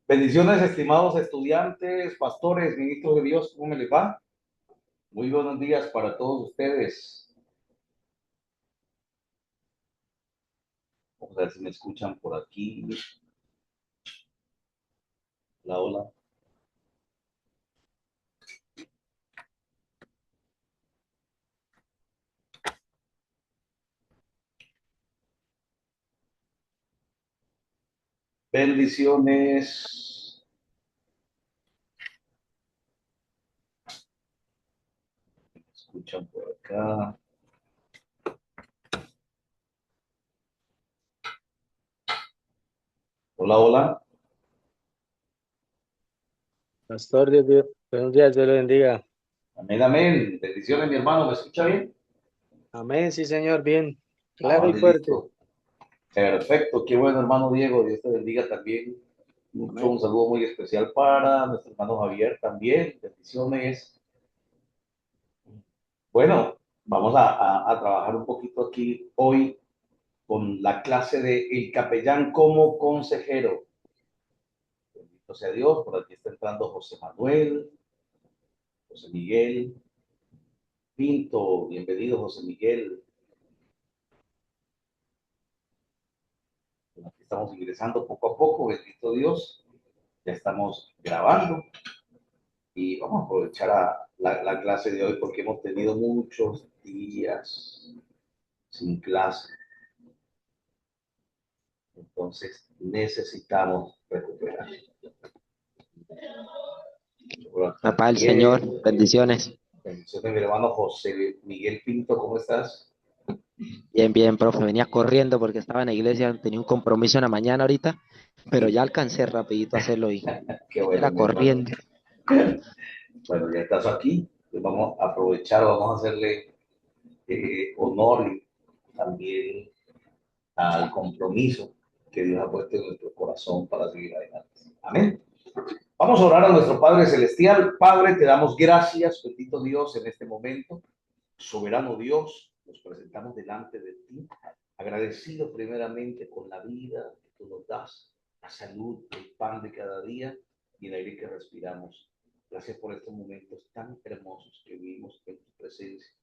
Bendiciones, estimados estudiantes, pastores, ministros de Dios, ¿cómo me les va? Muy buenos días para todos ustedes. Vamos a ver si me escuchan por aquí. Hola, hola. Bendiciones. ¿Me escuchan por acá? Hola, hola. Pastor, buenos días, Dios le bendiga. Amén, amén. Bendiciones, mi hermano. ¿Me escucha bien? Amén, sí, Señor, bien, Ah, claro y vale, fuerte. listo. Perfecto. Qué bueno, hermano Diego. Dios te bendiga también. Un Amén. saludo muy especial para nuestro hermano Javier también. Bendiciones. Bueno, vamos a trabajar un poquito aquí hoy con la clase de El capellán como consejero. Bendito sea Dios, por aquí está entrando José Manuel, José Miguel Pinto, bienvenido José Miguel. Bueno, aquí estamos ingresando poco a poco, bendito Dios, ya estamos grabando y vamos a aprovechar la clase de hoy porque hemos tenido muchos días sin clase, entonces necesitamos recuperar. Por acá Papá del Señor, también. bendiciones. Bendiciones, mi hermano José Miguel Pinto, ¿cómo estás? Bien, bien, profe. Venía corriendo porque estaba en la iglesia, tenía un compromiso en la mañana ahorita, pero ya alcancé rapidito a hacerlo y Qué bueno, era mi hermano. corriendo. Bueno, ya estás aquí. Pues vamos a aprovechar, vamos a hacerle honor y también al compromiso que Dios ha puesto en nuestro corazón para seguir adelante. Amén. Vamos a orar a nuestro Padre Celestial. Padre, te damos gracias, bendito Dios, en este momento. Soberano Dios, nos presentamos delante de ti, agradecido primeramente con la vida que tú nos das, la salud, el pan de cada día y el aire que respiramos. Gracias por estos momentos tan hermosos que vivimos en tu presencia,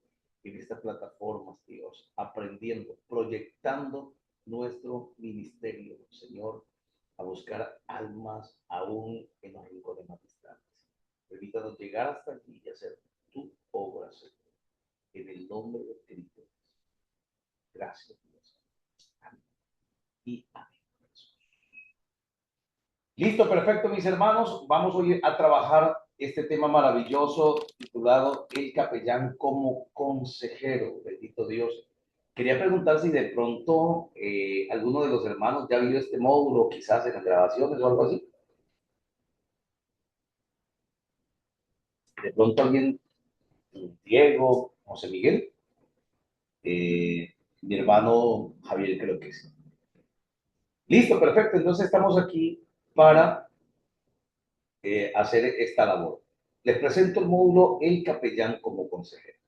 en esta plataforma, Dios, aprendiendo, proyectando nuestro ministerio, Señor, a buscar almas aún en los rincones más distantes. Permítanos llegar hasta aquí y hacer tu obra, Señor, en el nombre de Cristo. Gracias, Dios. Amén. Y amén. Listo, perfecto, mis hermanos. Vamos hoy a trabajar este tema maravilloso titulado El capellán como consejero. Bendito Dios. Quería preguntar si de pronto alguno de los hermanos ya vio este módulo, quizás en las grabaciones o algo así. De pronto alguien, Diego, José Miguel, mi hermano Javier, creo que sí. Listo, perfecto. Entonces estamos aquí para hacer esta labor. Les presento el módulo El capellán como consejero.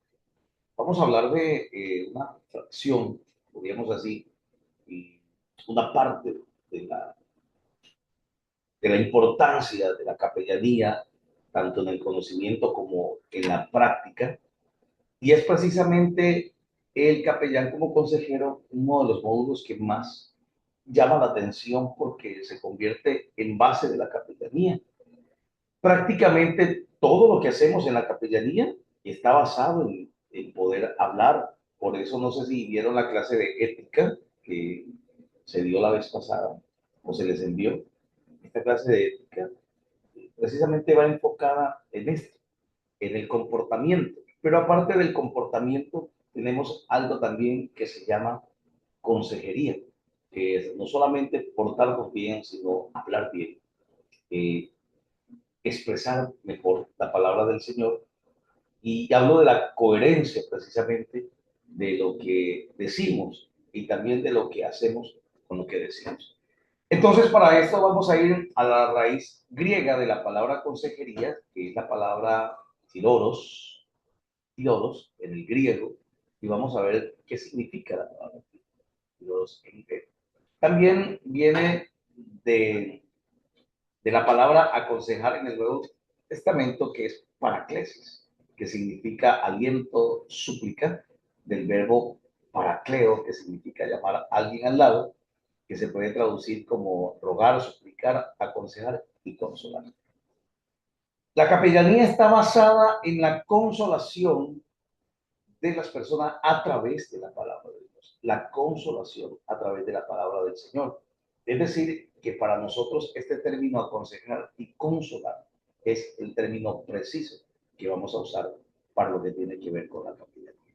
Vamos a hablar de una fracción, podríamos así, y una parte de de la importancia de la capellanía, tanto en el conocimiento como en la práctica, y es precisamente el capellán como consejero uno de los módulos que más llama la atención porque se convierte en base de la capellanía. Prácticamente todo lo que hacemos en la capellanía está basado en poder hablar. Por eso no sé si vieron la clase de ética que se dio la vez pasada o se les envió. Esta clase de ética precisamente va enfocada en esto, en el comportamiento. Pero aparte del comportamiento, tenemos algo también que se llama consejería, que es no solamente portarnos bien, sino hablar bien. Eh, Expresar mejor la palabra del Señor. Y hablo de la coherencia precisamente de lo que decimos y también de lo que hacemos con lo que decimos. Entonces, para esto vamos a ir a la raíz griega de la palabra consejería, que es la palabra tiloros, tiloros en el griego, y vamos a ver qué significa la palabra tiloros en griego. También viene de, de la palabra aconsejar en el Nuevo Testamento, que es paraclesis, que significa aliento, súplica, del verbo paracleo, que significa llamar a alguien al lado, que se puede traducir como rogar, suplicar, aconsejar y consolar. La capellanía está basada en la consolación de las personas a través de la palabra de Dios, la consolación a través de la palabra del Señor. Es decir, que para nosotros este término aconsejar y consolar es el término preciso que vamos a usar para lo que tiene que ver con la capellanía.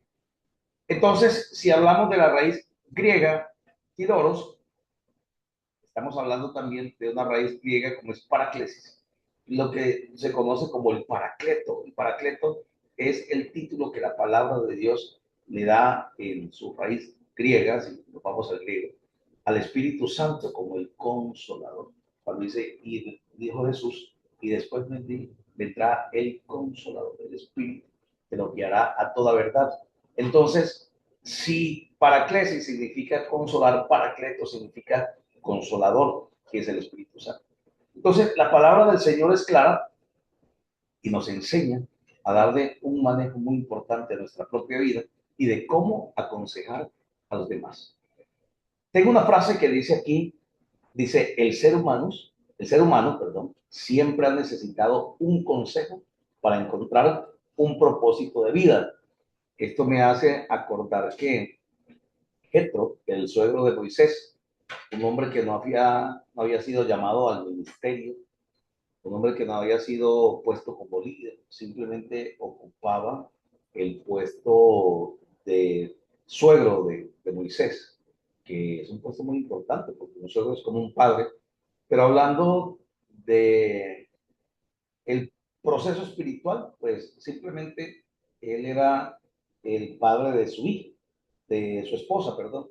Entonces, si hablamos de la raíz griega, tidoros, estamos hablando también de una raíz griega como es paraclesis, lo que se conoce como el paracleto. El paracleto es el título que la palabra de Dios le da en su raíz griega, si nos vamos al griego, al Espíritu Santo como el consolador. Cuando dice, y dijo Jesús, y después vendrá el consolador, el Espíritu, que nos guiará a toda verdad. Entonces, si paraclesis significa consolar, paracleto significa consolador, que es el Espíritu Santo. Entonces, la palabra del Señor es clara y nos enseña a darle un manejo muy importante a nuestra propia vida y de cómo aconsejar a los demás. Tengo una frase que dice aquí, dice, el ser humano, perdón, siempre ha necesitado un consejo para encontrar un propósito de vida. Esto me hace acordar que Jetro, el suegro de Moisés, un hombre que no había sido llamado al ministerio, un hombre que no había sido puesto como líder, simplemente ocupaba el puesto de suegro de Moisés, que es un puesto muy importante, porque un suegro es como un padre, pero hablando de el proceso espiritual, pues simplemente él era el padre de su hija, de su esposa, perdón.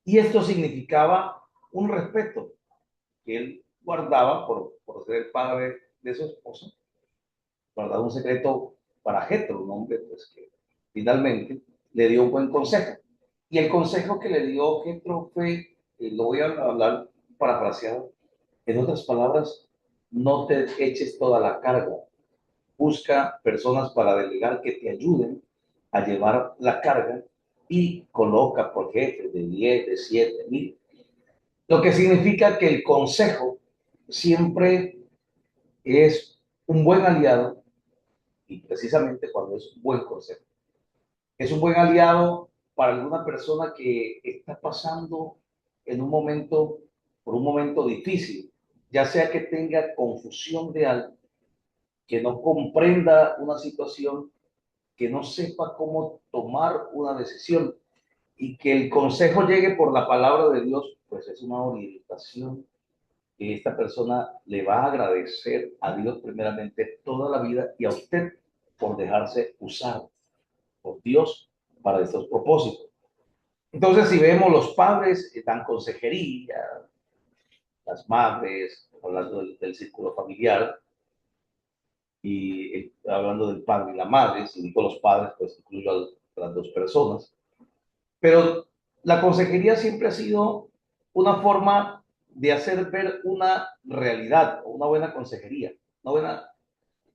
Y esto significaba un respeto que él guardaba por ser el padre de su esposa, guardaba un secreto para Jetro, un hombre pues, que finalmente le dio un buen consejo. Y el consejo que le dio Jetro fue, lo voy a hablar parafraseado, en otras palabras, no te eches toda la carga, busca personas para delegar que te ayuden a llevar la carga y coloca por jefe de 10, de 7 mil. Lo que significa que el consejo siempre es un buen aliado y precisamente cuando es un buen consejo. Es un buen aliado para alguna persona que está pasando en un momento, por un momento difícil, ya sea que tenga confusión de algo, que no comprenda una situación, que no sepa cómo tomar una decisión y que el consejo llegue por la palabra de Dios, pues es una orientación que esta persona le va a agradecer a Dios primeramente toda la vida y a usted por dejarse usar por Dios para estos propósitos. Entonces, si vemos los padres dan consejería, las madres, hablando del círculo familiar, y hablando del padre y la madre, si digo los padres, pues incluyo a las dos personas. Pero la consejería siempre ha sido una forma de hacer ver una realidad, una buena consejería. Una buena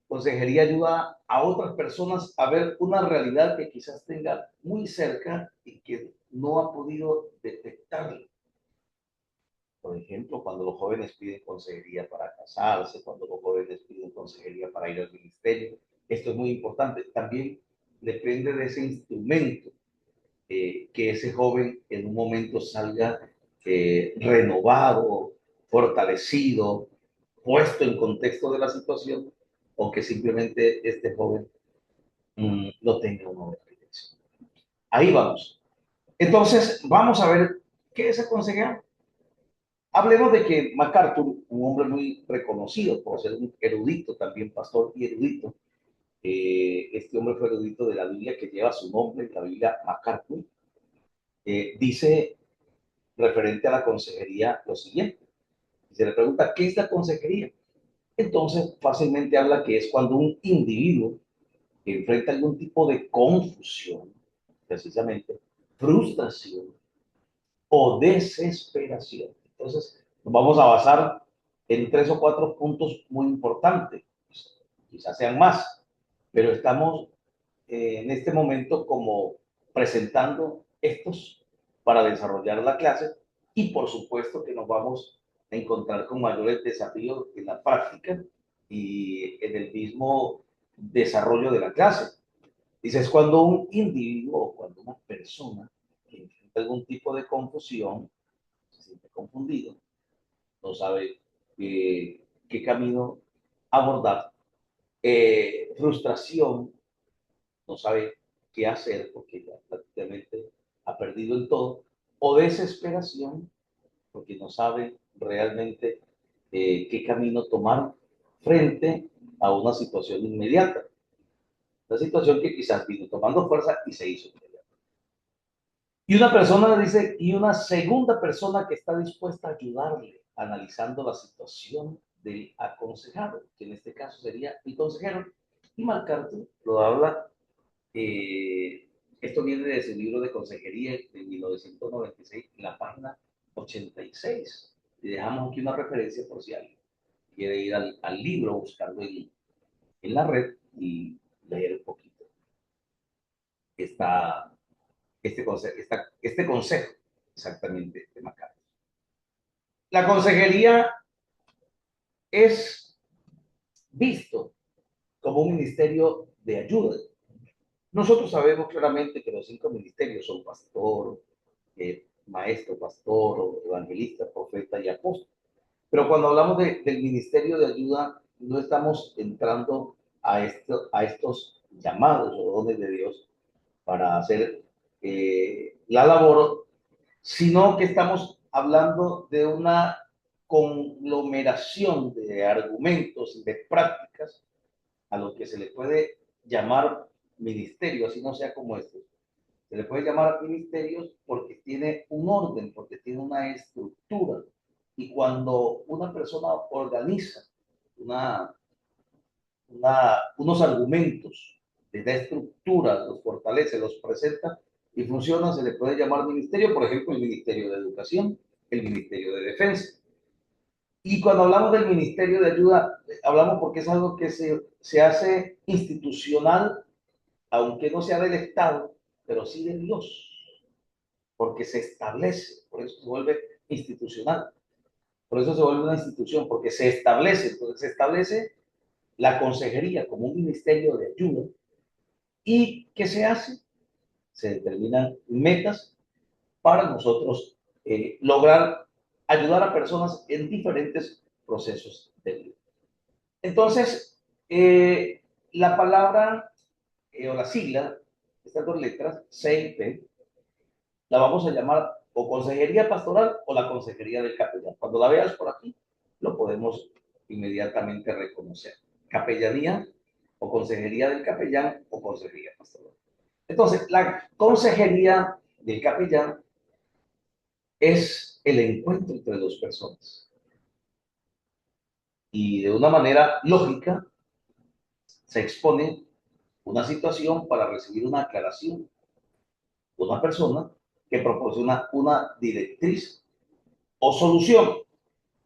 consejería ayuda a otras personas a ver una realidad que quizás tenga muy cerca y que no ha podido detectarla. Por ejemplo, cuando los jóvenes piden consejería para casarse, cuando los jóvenes piden consejería para ir al ministerio, esto es muy importante. También depende de ese instrumento que ese joven en un momento salga renovado, fortalecido, puesto en contexto de la situación, o que simplemente este joven no tenga una experiencia. Ahí vamos. Entonces, vamos a ver qué es aconsejar. Hablemos de que MacArthur, un hombre muy reconocido por ser un erudito, también pastor y erudito, este hombre fue erudito de la Biblia que lleva su nombre, la Biblia MacArthur, dice referente a la consejería lo siguiente. Se le pregunta, ¿qué es la consejería? Entonces, fácilmente habla que es cuando un individuo enfrenta algún tipo de confusión, precisamente, frustración o desesperación. Entonces, nos vamos a basar en 3 o 4 puntos muy importantes, quizás sean más, pero estamos en este momento como presentando estos para desarrollar la clase y por supuesto que nos vamos a encontrar con mayores desafíos en la práctica y en el mismo desarrollo de la clase. Dices, cuando un individuo o cuando una persona que enfrenta algún tipo de confusión, se siente confundido, no sabe qué camino abordar, frustración, no sabe qué hacer porque ya prácticamente ha perdido el todo, o desesperación porque no sabe realmente qué camino tomar frente a una situación inmediata. Una situación que quizás vino tomando fuerza y se hizo inmediata. Y una persona dice, y una segunda persona que está dispuesta a ayudarle, analizando la situación del aconsejado, que en este caso sería el consejero, y McCarthy lo habla. Esto viene de su libro de consejería de 1996, en la página 86. Y dejamos aquí una referencia por si alguien quiere ir al libro, buscarlo en la red y leer un poquito esta, este consejo exactamente de McCarthy. La consejería es visto como un ministerio de ayuda. Nosotros sabemos claramente que los 5 ministerios son pastor, maestro, pastor, evangelista, profeta y apóstol. Pero cuando hablamos del ministerio de ayuda, no estamos entrando a estos llamados o dones de Dios para hacer la labor, sino que estamos hablando de una conglomeración de argumentos y de prácticas a lo que se le puede llamar ministerio, así no sea como esto. Se le puede llamar ministerios porque tiene un orden, porque tiene una estructura. Y cuando una persona organiza una, unos argumentos, les da estructura, los fortalece, los presenta y funciona, se le puede llamar ministerio, por ejemplo, el Ministerio de Educación, el Ministerio de Defensa. Y cuando hablamos del Ministerio de Ayuda, hablamos porque es algo que se hace institucional, aunque no sea del Estado, pero sí de Dios, porque se establece, por eso se vuelve institucional, por eso se vuelve una institución, porque se establece, entonces se establece la consejería como un ministerio de ayuda. ¿Y qué se hace? Se determinan metas para nosotros lograr ayudar a personas en diferentes procesos de vida. Entonces, la palabra o la sigla, estas 2 letras, C y P, la vamos a llamar o consejería pastoral o la consejería del capellán. Cuando la veas por aquí, lo podemos inmediatamente reconocer. Capellanía o consejería del capellán o consejería pastoral. Entonces, la consejería del capellán es el encuentro entre 2 personas. Y de una manera lógica se expone una situación para recibir una aclaración. Una persona que proporciona una directriz o solución.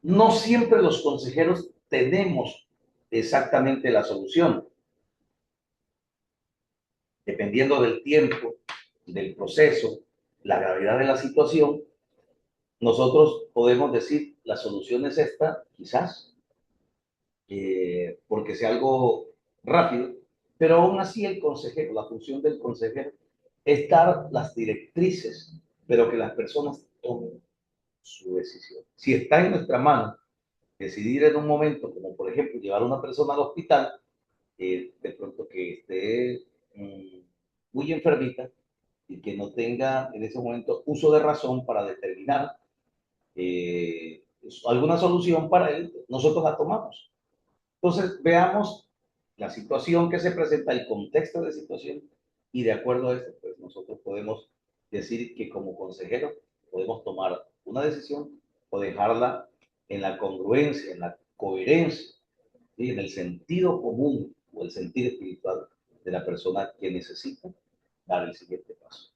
No siempre los consejeros tenemos exactamente la solución. Dependiendo del tiempo, del proceso, la gravedad de la situación, nosotros podemos decir la solución es esta, quizás, porque sea algo rápido, pero aún así el consejero, la función del consejero es dar las directrices, pero que las personas tomen su decisión. Si está en nuestra mano decidir en un momento, como por ejemplo llevar a una persona al hospital, de pronto que esté muy enfermita y que no tenga en ese momento uso de razón para determinar alguna solución para él, nosotros la tomamos. Entonces, veamos la situación que se presenta, el contexto de situación, y de acuerdo a esto, pues nosotros podemos decir que como consejero podemos tomar una decisión o dejarla en la congruencia, en la coherencia, ¿sí? En el sentido común o el sentido espiritual de la persona que necesita dar el siguiente paso.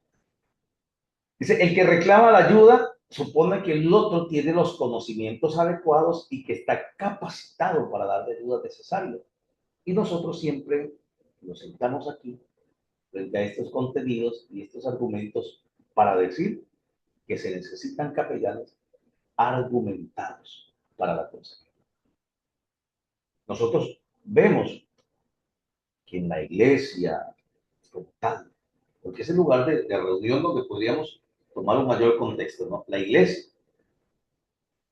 Dice, el que reclama la ayuda supone que el otro tiene los conocimientos adecuados y que está capacitado para dar la ayuda necesaria. Y nosotros siempre nos sentamos aquí frente a estos contenidos y estos argumentos para decir que se necesitan capellanes argumentados para la consejería. Nosotros vemos que en la iglesia, como tal, porque es el lugar de reunión donde podríamos tomar un mayor contexto, ¿no? La iglesia.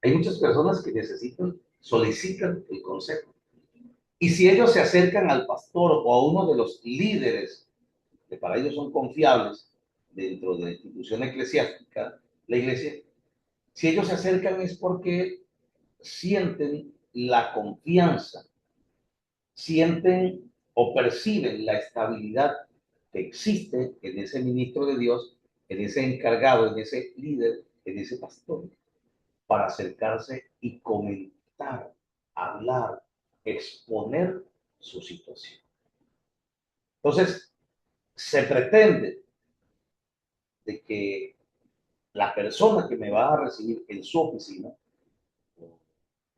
Hay muchas personas que necesitan, solicitan el consejo. Y si ellos se acercan al pastor o a uno de los líderes, que para ellos son confiables dentro de la institución eclesiástica, la iglesia, si ellos se acercan es porque sienten la confianza, sienten o perciben la estabilidad que existe en ese ministro de Dios, en ese encargado, en ese líder, en ese pastor, para acercarse y comentar, hablar, exponer su situación. Entonces, se pretende de que la persona que me va a recibir en su oficina, en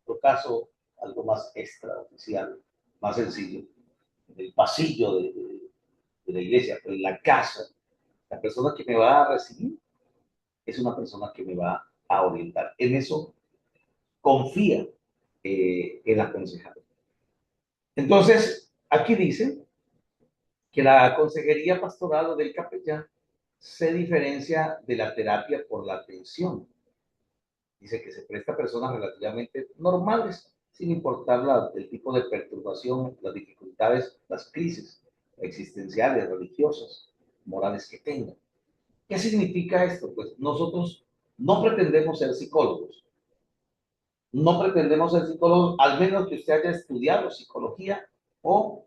otro caso, algo más extraoficial, más sencillo, en el pasillo de la iglesia, en la casa, la persona que me va a recibir es una persona que me va a orientar. En eso confía el aconsejado. Entonces, aquí dice que la consejería pastoral o del capellán se diferencia de la terapia por la atención. Dice que se presta a personas relativamente normales, sin importar el tipo de perturbación, las dificultades, las crisis existenciales, religiosas, morales que tengan. ¿Qué significa esto? Pues nosotros no pretendemos ser psicólogos, no pretendemos ser psicólogos, al menos que usted haya estudiado psicología o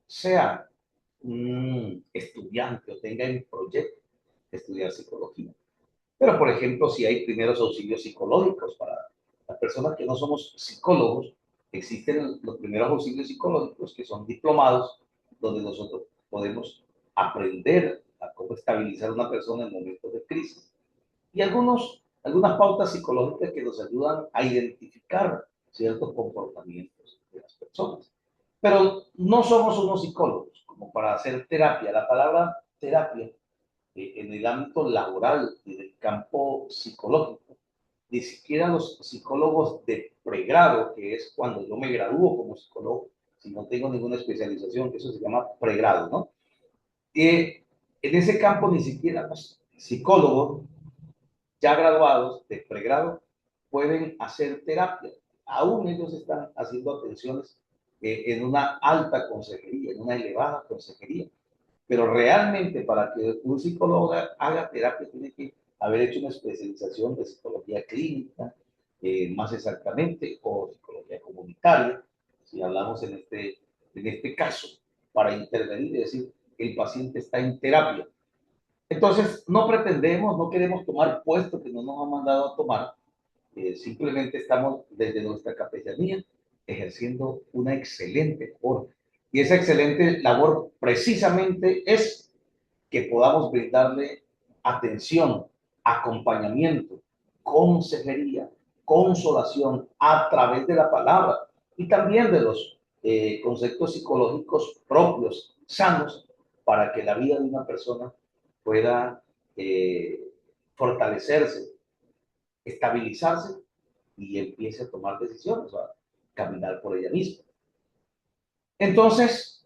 sea un estudiante o tenga en proyecto estudiar psicología. Pero, por ejemplo, si hay primeros auxilios psicológicos para las personas que no somos psicólogos, existen los primeros auxilios psicológicos que son diplomados, donde nosotros podemos aprender a cómo estabilizar a una persona en momentos de crisis. Y algunas pautas psicológicas que nos ayudan a identificar ciertos comportamientos de las personas. Pero no somos unos psicólogos como para hacer terapia. La palabra terapia en el ámbito laboral y del campo psicológico, ni siquiera los psicólogos de pregrado, que es cuando yo me gradúo como psicólogo, si no tengo ninguna especialización, eso se llama pregrado, ¿no? En ese campo ni siquiera los psicólogos ya graduados de pregrado pueden hacer terapia. Aún ellos están haciendo atenciones en una alta consejería, en una elevada consejería. Pero realmente para que un psicólogo haga terapia tiene que haber hecho una especialización de psicología clínica, más exactamente, o psicología comunitaria, si hablamos en este caso, para intervenir y decir, el paciente está en terapia. Entonces, no pretendemos, no queremos tomar puestos que no nos han mandado a tomar, simplemente estamos desde nuestra capellanía ejerciendo una excelente labor. Y esa excelente labor precisamente es que podamos brindarle atención, acompañamiento, consejería, consolación a través de la palabra y también de los conceptos psicológicos propios, sanos, para que la vida de una persona pueda fortalecerse, estabilizarse y empiece a tomar decisiones, a caminar por ella misma. Entonces,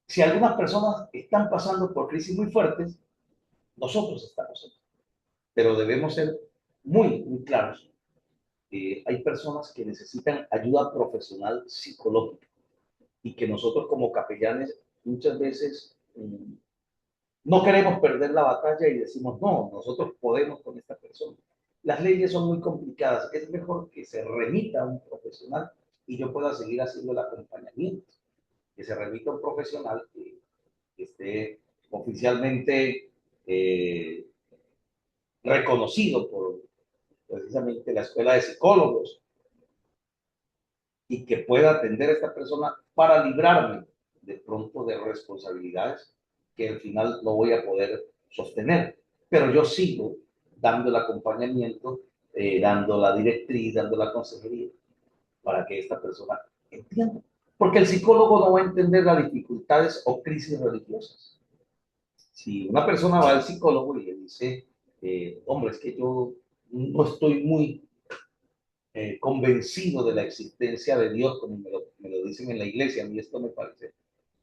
si algunas personas están pasando por crisis muy fuertes, nosotros estamos aquí. Pero debemos ser muy claros. Hay personas que necesitan ayuda profesional psicológica y que nosotros como capellanes muchas veces no queremos perder la batalla y decimos, no, nosotros podemos con esta persona. Las leyes son muy complicadas. Es mejor que se remita a un profesional y yo pueda seguir haciendo el acompañamiento. Que se remita a un profesional que esté oficialmente reconocido por precisamente la escuela de psicólogos y que pueda atender a esta persona para librarme de pronto de responsabilidades que al final no voy a poder sostener. Pero yo sigo dando el acompañamiento, dando la directriz, dando la consejería, para que esta persona entienda. Porque el psicólogo no va a entender las dificultades o crisis religiosas. Si una persona va al psicólogo y le dice, hombre, es que yo no estoy muy convencido de la existencia de Dios, como me lo dicen en la iglesia, a mí esto me parece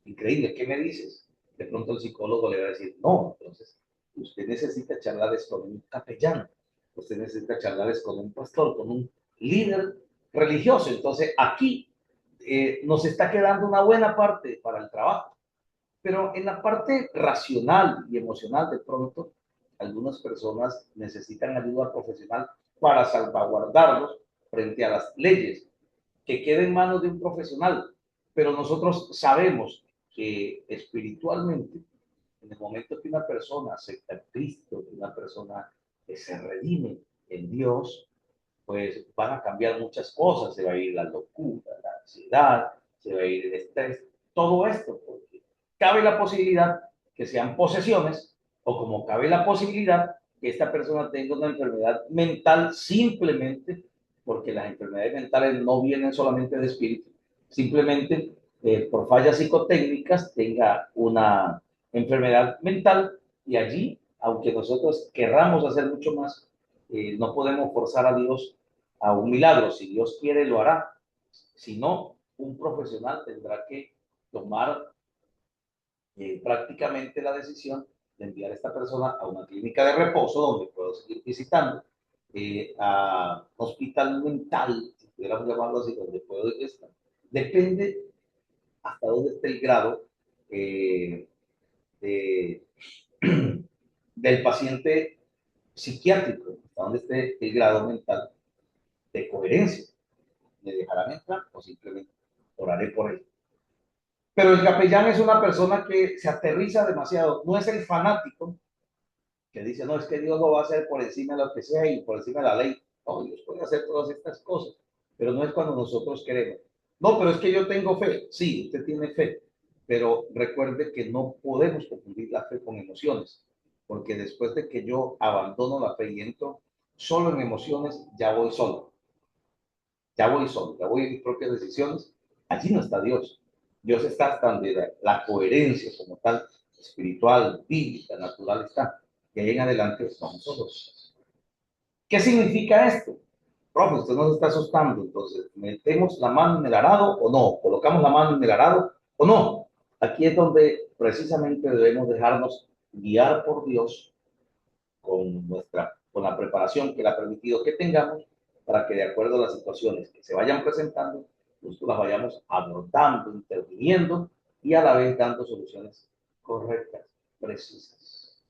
increíble, ¿qué me dices? De pronto el psicólogo le va a decir, no, entonces usted necesita charlar con un capellán, usted necesita charlar con un pastor, con un líder religioso. Entonces aquí nos está quedando una buena parte para el trabajo. Pero en la parte racional y emocional, de pronto, algunas personas necesitan ayuda profesional para salvaguardarlos frente a las leyes, que quede en manos de un profesional. Pero nosotros sabemos que espiritualmente, en el momento que una persona acepta a Cristo, que una persona que se redime en Dios, pues van a cambiar muchas cosas. Se va a ir la locura, la ansiedad, se va a ir el estrés, todo esto, porque cabe la posibilidad que sean posesiones, o como cabe la posibilidad que esta persona tenga una enfermedad mental simplemente porque las enfermedades mentales no vienen solamente de espíritu, simplemente por fallas psicotécnicas tenga una enfermedad mental, y allí, aunque nosotros querramos hacer mucho más, no podemos forzar a Dios a un milagro. Si Dios quiere, lo hará. Si no, un profesional tendrá que tomar prácticamente la decisión de enviar a esta persona a una clínica de reposo donde puedo seguir visitando, a hospital mental, si pudiéramos llamarlo así, donde puedo estar. Depende hasta dónde esté el grado de, del paciente psiquiátrico, hasta dónde esté el grado mental de coherencia. ¿Me dejarán entrar o simplemente oraré por él? Pero el capellán es una persona que se aterriza demasiado, no es el fanático que dice, no, es que Dios lo va a hacer por encima de lo que sea y por encima de la ley. No, Dios puede hacer todas estas cosas, pero no es cuando nosotros queremos. No, pero es que yo tengo fe. Sí, usted tiene fe, pero recuerde que no podemos confundir la fe con emociones, porque después de que yo abandono la fe y entro solo en emociones, ya voy solo, ya voy en mis propias decisiones. Allí no está Dios. Dios está hasta donde la coherencia como tal, espiritual, bíblica, natural está. Y ahí en adelante estamos todos. ¿Qué significa esto? Profe, usted nos está asustando. Entonces, ¿metemos la mano en el arado o no? ¿Colocamos la mano en el arado o no? Aquí es donde precisamente debemos dejarnos guiar por Dios con la preparación que le ha permitido que tengamos, para que de acuerdo a las situaciones que se vayan presentando, nosotros las vayamos abordando, interviniendo y a la vez dando soluciones correctas, precisas.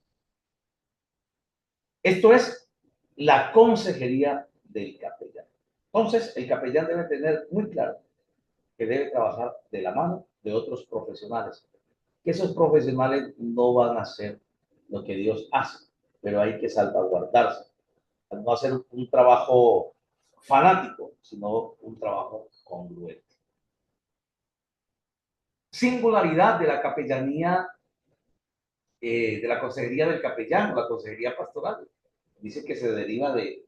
Esto es la consejería del capellán. Entonces, el capellán debe tener muy claro que debe trabajar de la mano de otros profesionales, que esos profesionales no van a hacer lo que Dios hace, pero hay que salvaguardarse, no hacer un trabajo fanático, sino un trabajo congruente. Singularidad de la capellanía, de la consejería del capellán, la consejería pastoral. Dice que se deriva de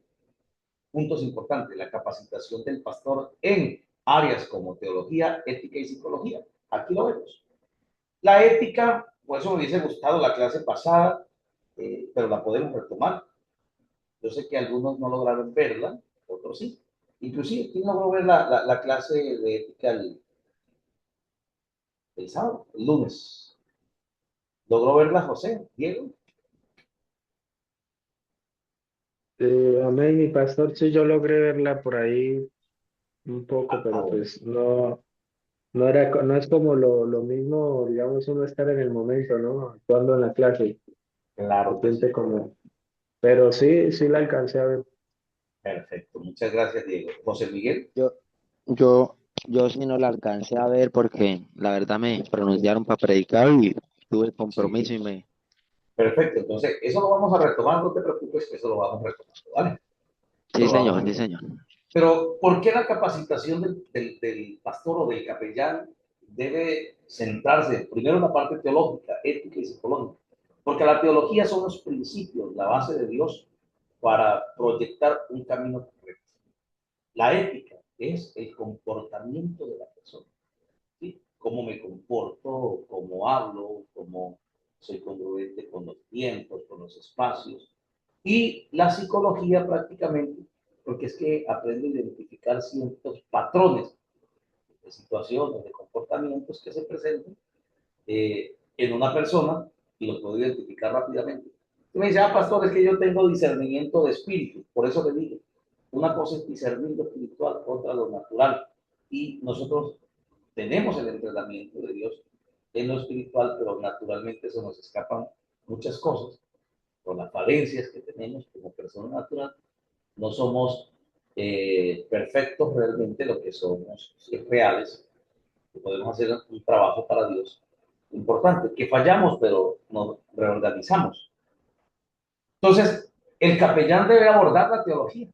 puntos importantes: la capacitación del pastor en áreas como teología, ética y psicología. Aquí lo vemos. La ética, por eso me hubiese gustado la clase pasada, pero la podemos retomar. Yo sé que algunos no lograron verla, otros sí. Inclusive, ¿quién logró ver la clase de ética el sábado, el lunes? ¿Logró verla José, Diego? Amén, mi pastor, sí, yo logré verla por ahí un poco, pero Bueno, pues no, no es como lo mismo, digamos, uno estar en el momento, ¿no? Actuando en la clase, se claro que siente sí. como, pero sí, sí la alcancé a ver. Perfecto, muchas gracias, Diego. José Miguel. Yo, yo, yo sí no la alcancé a ver porque la verdad me pronunciaron para predicar y tuve el compromiso Sí, y me... perfecto. Entonces, eso lo vamos a retomar, no te preocupes, que eso lo vamos retomando, ¿vale? Eso Sí, lo vamos señor, sí, retomando. señor. Pero, ¿por qué la capacitación del pastor o del capellán debe centrarse primero en la parte teológica, ética y psicológica? Porque la teología son los principios, la base de Dios, para proyectar un camino correcto. La ética es el comportamiento de la persona, ¿sí? Cómo me comporto, cómo hablo, cómo soy congruente con los tiempos, con los espacios. Y la psicología prácticamente, porque es que aprende a identificar ciertos patrones de situaciones, de comportamientos que se presentan en una persona y los puedo identificar rápidamente. Y me dice, pastor, es que yo tengo discernimiento de espíritu. Por eso le digo, una cosa es discernir lo espiritual, otra lo natural. Y nosotros tenemos el entrenamiento de Dios en lo espiritual, pero naturalmente se nos escapan muchas cosas con las falencias que tenemos como persona natural. No somos perfectos realmente, lo que somos es reales, que podemos hacer un trabajo para Dios importante, que fallamos, pero nos reorganizamos. Entonces, el capellán debe abordar la teología.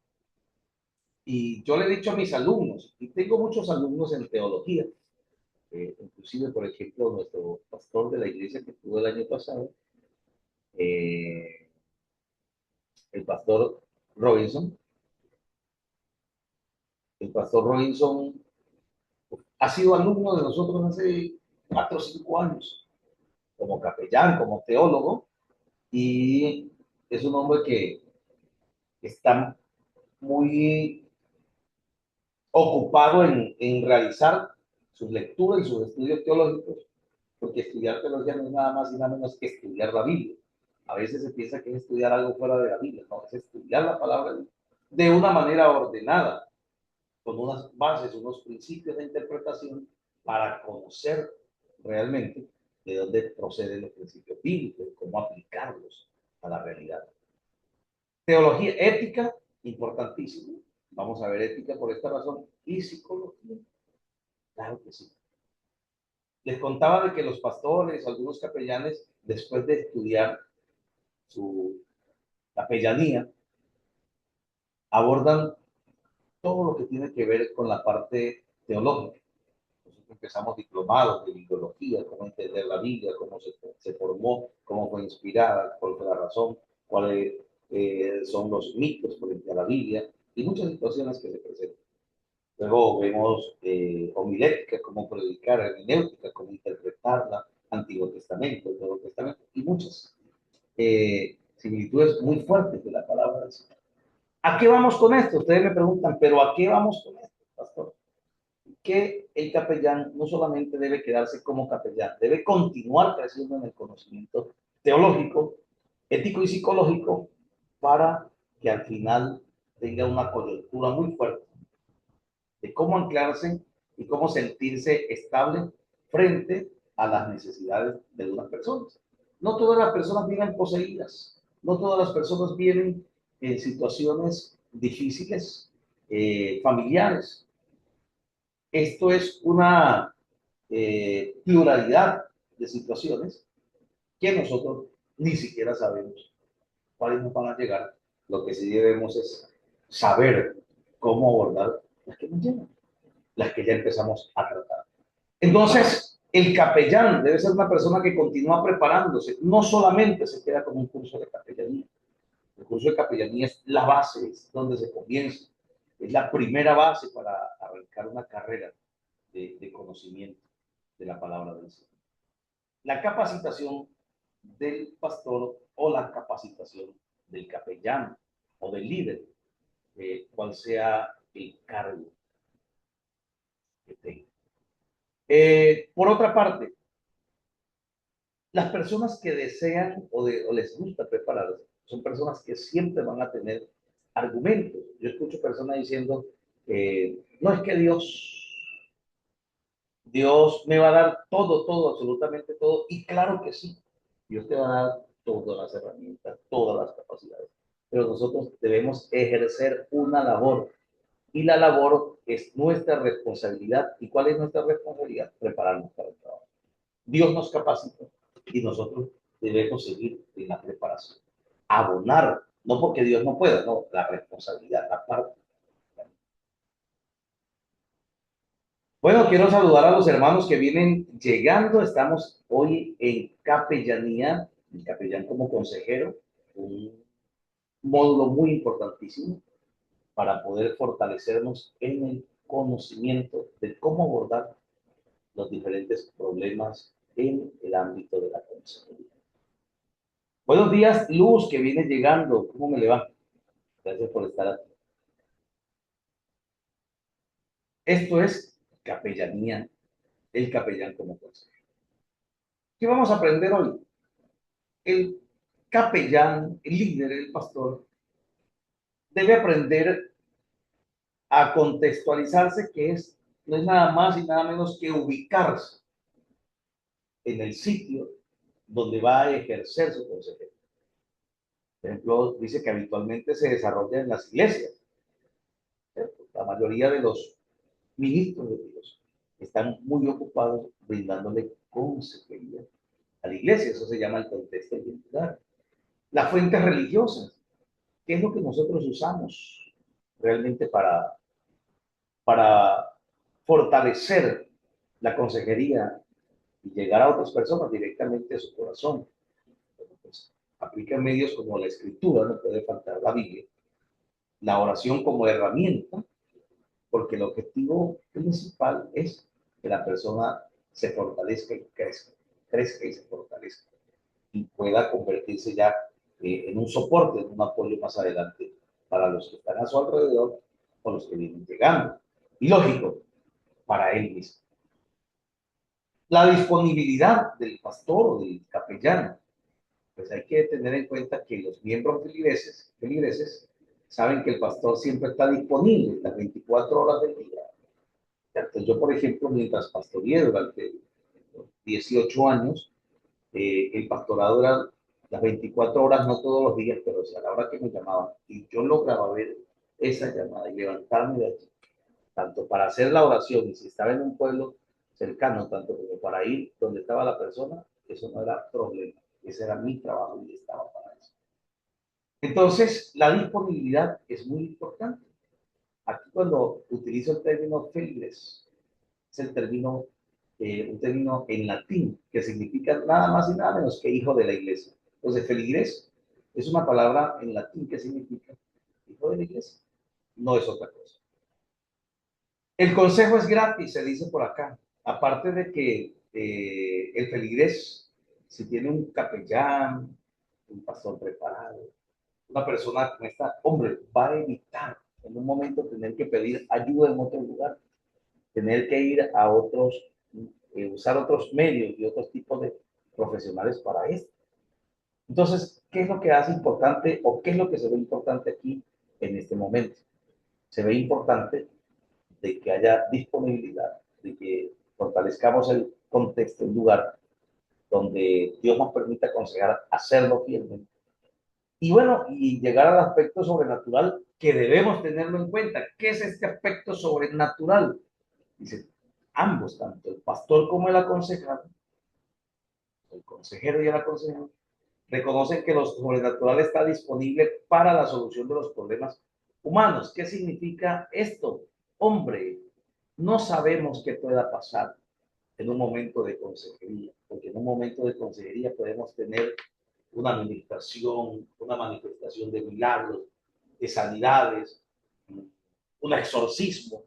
Y yo le he dicho a mis alumnos, y tengo muchos alumnos en teología, inclusive, por ejemplo, nuestro pastor de la iglesia que tuvo el año pasado, el pastor Robinson. El pastor Robinson ha sido alumno de nosotros hace 4 o 5 años, como capellán, como teólogo, y es un hombre que está muy ocupado en realizar sus lecturas y sus estudios teológicos, porque estudiar teología no es nada más y nada menos que estudiar la Biblia. A veces se piensa que es estudiar algo fuera de la Biblia, no, es estudiar la palabra de una manera ordenada, con unas bases, unos principios de interpretación para conocer realmente de dónde proceden los principios bíblicos y cómo aplicarlos a la realidad. Teología, ética, importantísimo. Vamos a ver ética por esta razón. Y psicología, claro que sí. Les contaba de que los pastores, algunos capellanes, después de estudiar su capellanía, abordan todo lo que tiene que ver con la parte teológica. Nosotros empezamos diplomados de bibliología, cómo entender la Biblia, cómo se formó, cómo fue inspirada, cuál fue la razón, cuáles son los mitos frente a la Biblia y muchas situaciones que se presentan. Luego vemos homilética, cómo predicar, hermenéutica, cómo interpretarla, Antiguo Testamento, Nuevo Testamento y muchas similitudes muy fuertes de la palabra del Señor. ¿A qué vamos con esto? Ustedes me preguntan, ¿pero a qué vamos con esto, pastor? Que el capellán no solamente debe quedarse como capellán, debe continuar creciendo en el conocimiento teológico, ético y psicológico para que al final tenga una coyuntura muy fuerte de cómo anclarse y cómo sentirse estable frente a las necesidades de unas personas. No todas las personas vienen poseídas, no todas las personas vienen en situaciones difíciles, familiares. Esto es una pluralidad de situaciones que nosotros ni siquiera sabemos cuáles nos van a llegar. Lo que sí debemos es saber cómo abordar las que nos llegan, las que ya empezamos a tratar. Entonces, el capellán debe ser una persona que continúa preparándose, no solamente se queda con un curso de capellanía. El curso de capellanía es la base, es donde se comienza, es la primera base para arrancar una carrera de conocimiento de la palabra del Señor. La capacitación del pastor o la capacitación del capellán o del líder, cual sea el cargo que tenga. Por otra parte, las personas que desean o les gusta prepararse son personas que siempre van a tener argumentos. Yo escucho personas diciendo, no es que Dios me va a dar todo, todo, absolutamente todo. Y claro que sí, Dios te va a dar todas las herramientas, todas las capacidades. Pero nosotros debemos ejercer una labor. Y la labor es nuestra responsabilidad. ¿Y cuál es nuestra responsabilidad? Prepararnos para el trabajo. Dios nos capacita y nosotros debemos seguir en la preparación. Abonar, no porque Dios no pueda, no, la responsabilidad, la parte. Bueno, quiero saludar a los hermanos que vienen llegando. Estamos hoy en capellanía, el capellán como consejero, un módulo muy importantísimo para poder fortalecernos en el conocimiento de cómo abordar los diferentes problemas en el ámbito de la consejería. Buenos días, Luz, que viene llegando. ¿Cómo me le va? Gracias por estar aquí. Esto es capellanía, el capellán como consejero. ¿Qué vamos a aprender hoy? El capellán, el líder, el pastor, debe aprender a contextualizarse, que no es nada más y nada menos que ubicarse en el sitio donde va a ejercer su consejería. Por ejemplo, dice que habitualmente se desarrolla en las iglesias, ¿cierto? La mayoría de los ministros de Dios están muy ocupados brindándole consejería a la iglesia. Eso se llama el contexto y el lugar. Las fuentes religiosas, ¿qué es lo que nosotros usamos realmente para fortalecer la consejería y llegar a otras personas directamente a su corazón? Bueno, pues, aplica medios como la escritura, no puede faltar la Biblia, la oración como herramienta, porque el objetivo principal es que la persona se fortalezca y crezca y se fortalezca, y pueda convertirse ya en un soporte, en un apoyo más adelante para los que están a su alrededor o los que vienen llegando. Y lógico, para él mismo. La disponibilidad del pastor o del capellán, pues hay que tener en cuenta que los miembros feligreses saben que el pastor siempre está disponible las 24 horas del día. Entonces, yo, por ejemplo, mientras pastoreé durante 18 años, el pastorado era las 24 horas, no todos los días, pero a la hora que me llamaban, y yo lograba ver esa llamada y levantarme de allí, tanto para hacer la oración, y si estaba en un pueblo cercano, tanto como para ir donde estaba la persona, eso no era problema, ese era mi trabajo y estaba para eso. Entonces, la disponibilidad es muy importante. Aquí cuando utilizo el término feligres, es un término en latín que significa nada más y nada menos que hijo de la iglesia. Entonces, feligres es una palabra en latín que significa hijo de la iglesia, no es otra cosa. El consejo es gratis, se dice por acá. Aparte de que el feligres, si tiene un capellán, un pastor preparado, una persona como esta, hombre, va a evitar en un momento tener que pedir ayuda en otro lugar, tener que ir a otros, usar otros medios y otros tipos de profesionales para esto. Entonces, ¿qué es lo que hace importante o qué es lo que se ve importante aquí en este momento? Se ve importante de que haya disponibilidad, de que fortalezcamos el contexto, el lugar donde Dios nos permita aconsejar hacerlo fielmente. Y bueno, y llegar al aspecto sobrenatural que debemos tenerlo en cuenta. ¿Qué es este aspecto sobrenatural? Dice, ambos, tanto el pastor como el aconsejado, el consejero y el aconsejado, reconocen que lo sobrenatural está disponible para la solución de los problemas humanos. ¿Qué significa esto? Hombre, no sabemos qué pueda pasar en un momento de consejería, porque en un momento de consejería podemos tener una administración, una manifestación de milagros, de sanidades, un exorcismo,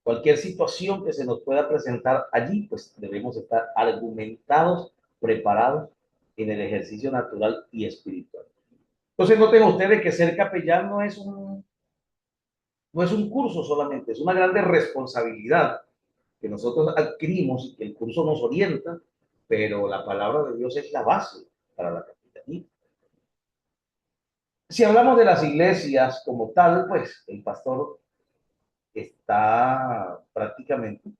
cualquier situación que se nos pueda presentar allí, pues debemos estar argumentados, preparados en el ejercicio natural y espiritual. Entonces, noten ustedes que ser capellán no es un curso solamente, es una grande responsabilidad que nosotros adquirimos y que el curso nos orienta, pero la palabra de Dios es la base para la capitanía. Si hablamos de las iglesias como tal, pues el pastor está prácticamente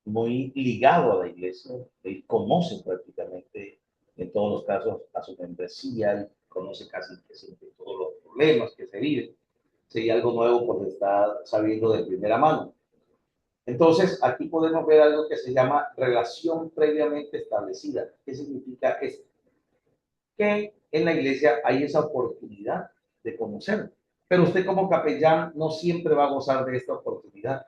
muy ligado a la iglesia, él conoce prácticamente en todos los casos a su membresía, él conoce casi que siempre todos los problemas que se viven. Si hay algo nuevo, pues está sabiendo de primera mano. Entonces, aquí podemos ver algo que se llama relación previamente establecida. ¿Qué significa esto? Que en la iglesia hay esa oportunidad de conocer. Pero usted como capellán no siempre va a gozar de esta oportunidad.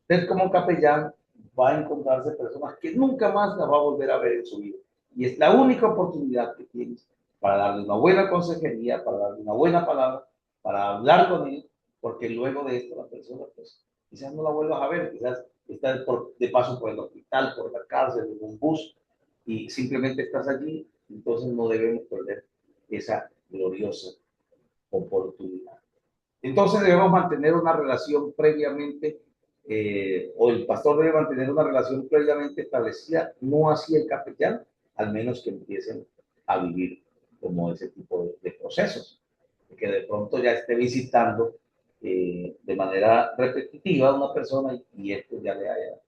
Usted como capellán va a encontrarse personas que nunca más la va a volver a ver en su vida. Y es la única oportunidad que tienes para darle una buena consejería, para darle una buena palabra, para hablar con él, porque luego de esto la persona, pues, quizás no la vuelvas a ver, quizás está de paso por el hospital, por la cárcel, en un bus, y simplemente estás allí, entonces no debemos perder esa gloriosa oportunidad. Entonces debemos mantener una relación previamente, o el pastor debe mantener una relación previamente establecida, no así el capellán, al menos que empiecen a vivir como ese tipo de procesos, que de pronto ya esté visitando de manera repetitiva a una persona y esto ya le haya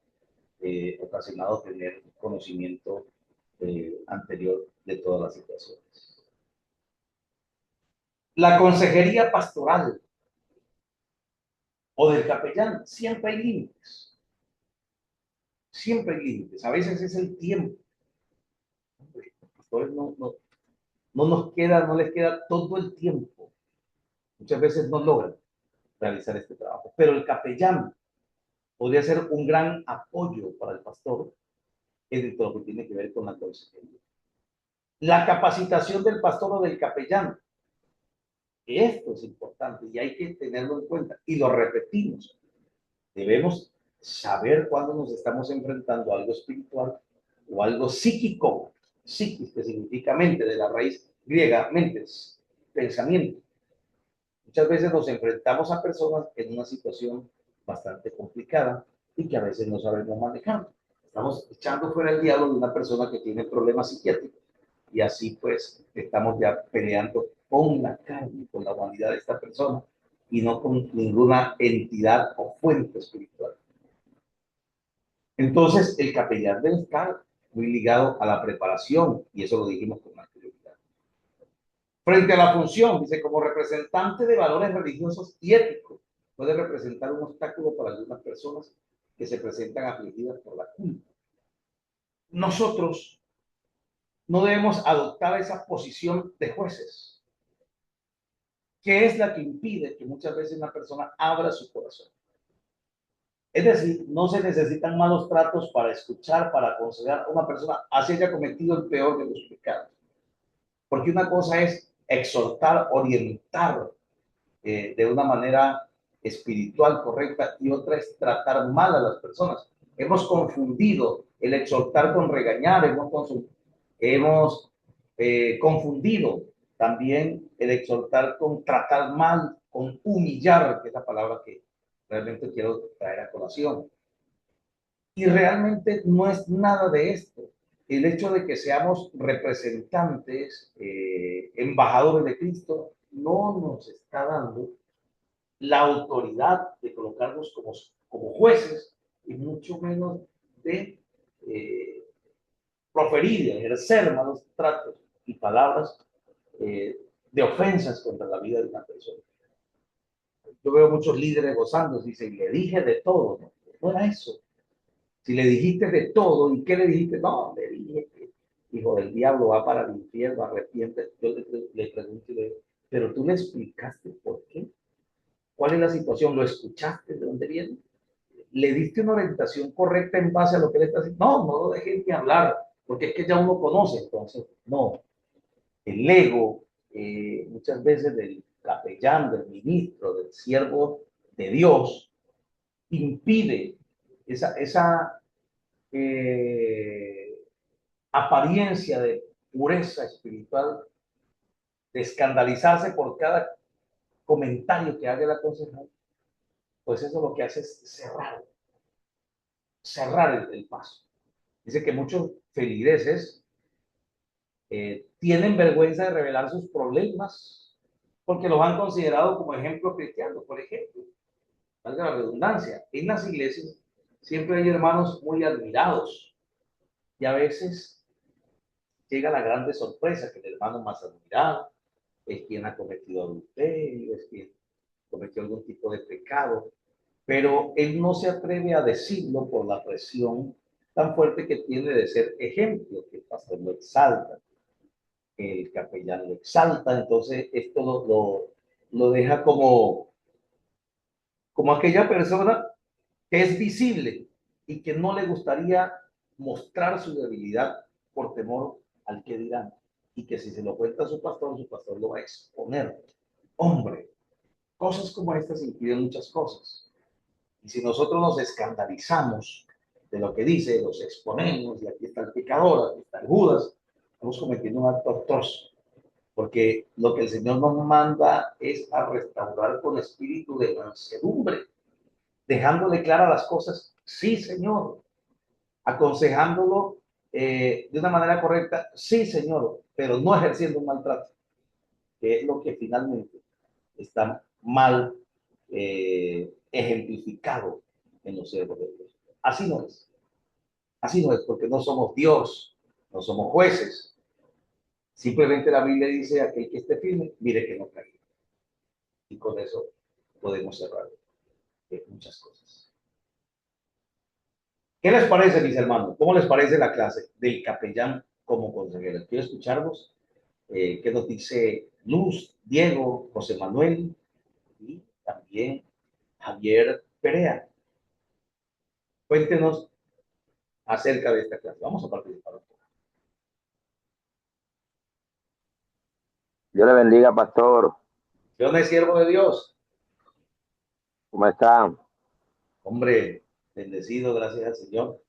ocasionado tener conocimiento anterior de todas las situaciones. La consejería pastoral o del capellán, siempre hay límites. Siempre hay límites. A veces es el tiempo. Los pastores no nos queda, no les queda todo el tiempo. Muchas veces no logran realizar este trabajo. Pero el capellán podría ser un gran apoyo para el pastor en todo lo que tiene que ver con la consejería. La capacitación del pastor o del capellán. Esto es importante y hay que tenerlo en cuenta. Y lo repetimos. Debemos saber cuándo nos estamos enfrentando a algo espiritual o algo psíquico. Psiquis, que significa mente, de la raíz griega, mentes, pensamiento. Muchas veces nos enfrentamos a personas en una situación bastante complicada y que a veces no sabemos manejar. Estamos echando fuera el diablo de una persona que tiene problemas psiquiátricos y así pues estamos ya peleando con la carne, con la humanidad de esta persona y no con ninguna entidad o fuente espiritual. Entonces, el capellán debe estar muy ligado a la preparación, y eso lo dijimos con anterioridad. Frente a la función, dice, como representante de valores religiosos y éticos, puede representar un obstáculo para algunas personas que se presentan afligidas por la culpa. Nosotros no debemos adoptar esa posición de jueces, que es la que impide que muchas veces una persona abra su corazón. Es decir, no se necesitan malos tratos para escuchar, para aconsejar a una persona así haya cometido el peor de los pecados. Porque una cosa es exhortar, orientar de una manera espiritual correcta y otra es tratar mal a las personas. Hemos confundido el exhortar con regañar, hemos confundido también el exhortar con tratar mal, con humillar, que es la palabra que realmente quiero traer a colación. Y realmente no es nada de esto. El hecho de que seamos representantes, embajadores de Cristo, no nos está dando la autoridad de colocarnos como jueces y mucho menos de proferir, de ejercer malos tratos y palabras de ofensas contra la vida de una persona. Yo veo muchos líderes gozando, dicen, le dije de todo, no era eso. Si le dijiste de todo, ¿y qué le dijiste? No, le dije que hijo del diablo va para el infierno, arrepiente. Yo le pregunto, pero tú le explicaste por qué. ¿Cuál es la situación? ¿Lo escuchaste? ¿De dónde viene? ¿Le diste una orientación correcta en base a lo que le está diciendo? No, no lo dejes ni hablar, porque es que ya uno conoce. Entonces, no. El ego, muchas veces del capellán, del ministro, del siervo de Dios, impide esa eh, apariencia de pureza espiritual, de escandalizarse por cada comentario que haga la consejera, pues eso lo que hace es cerrar el paso. Dice que muchos feligreses tienen vergüenza de revelar sus problemas porque los han considerado como ejemplo cristiano. Por ejemplo, valga la redundancia, en las iglesias siempre hay hermanos muy admirados y a veces llega la grande sorpresa que el hermano más admirado es quien ha cometido adulterio, es quien cometió algún tipo de pecado, pero él no se atreve a decirlo por la presión tan fuerte que tiene de ser ejemplo, que el pastor lo exalta, que el capellán lo exalta, entonces esto lo deja como aquella persona que es visible y que no le gustaría mostrar su debilidad por temor al que dirán. y que si se lo cuenta a su pastor lo va a exponer. Hombre, cosas como estas impiden muchas cosas. Y si nosotros nos escandalizamos de lo que dice, los exponemos, y aquí está el pecador, aquí está el Judas, estamos cometiendo un acto atroz. Porque lo que el Señor nos manda es a restaurar con espíritu de mansedumbre, dejándole claras las cosas, sí, Señor, aconsejándolo de una manera correcta, sí, Señor, pero no ejerciendo un maltrato, que es lo que finalmente está mal ejemplificado en los siervos de Dios. Así no es, porque no somos Dios, no somos jueces. Simplemente la Biblia dice, aquel que esté firme, mire que no caiga. Y con eso podemos cerrar muchas cosas. ¿Qué les parece, mis hermanos? ¿Cómo les parece la clase del capellán como consejero? Quiero escucharlos. ¿Qué nos dice Luz, Diego, José Manuel y también Javier Perea? Cuéntenos acerca de esta clase. Vamos a participar un poco. Dios le bendiga, pastor. Yo no es siervo de Dios. ¿Cómo está? Hombre, bendecido, gracias al Señor.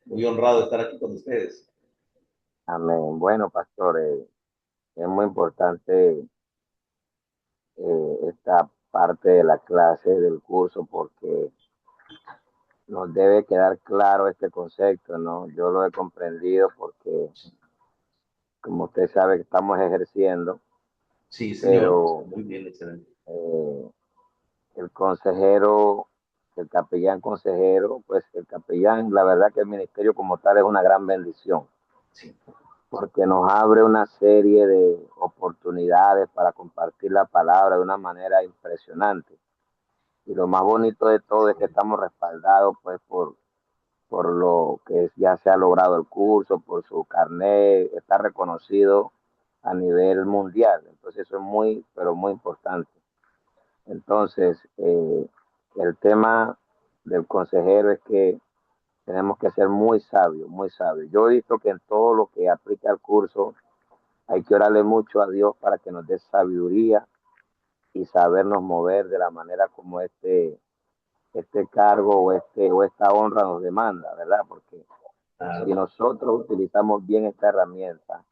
Muy honrado de estar aquí con ustedes. Amén. Bueno, pastor, es muy importante esta parte de la clase del curso porque nos debe quedar claro este concepto, ¿no? Yo lo he comprendido porque, como usted sabe, que estamos ejerciendo, Sí, señor. pero Muy bien, excelente. el consejero, el capellán consejero, pues el capellán, la verdad que el ministerio como tal es una gran bendición. Sí. Porque nos abre una serie de oportunidades para compartir la palabra de una manera impresionante. Y lo más bonito de todo es que estamos respaldados pues por lo que ya se ha logrado el curso, por su carnet, está reconocido a nivel mundial. Entonces eso es muy, pero muy importante. Entonces, el tema del consejero es que tenemos que ser muy sabios, muy sabios. Yo he visto que en todo lo que aplica el curso, hay que orarle mucho a Dios para que nos dé sabiduría y sabernos mover de la manera como este cargo o esta honra nos demanda, ¿verdad? Porque si nosotros utilizamos bien esta herramienta,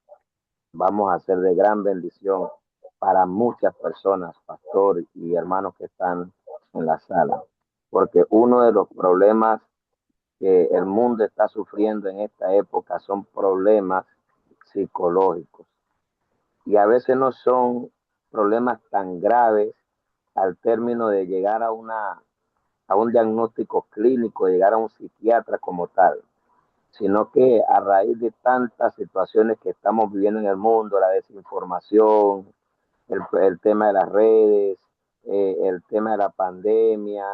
vamos a ser de gran bendición para muchas personas, pastor y hermanos que están en la sala. Porque uno de los problemas que el mundo está sufriendo en esta época son problemas psicológicos. Y a veces no son problemas tan graves al término de llegar a un diagnóstico clínico, llegar a un psiquiatra como tal, sino que a raíz de tantas situaciones que estamos viviendo en el mundo, la desinformación, el tema de las redes, el tema de la pandemia,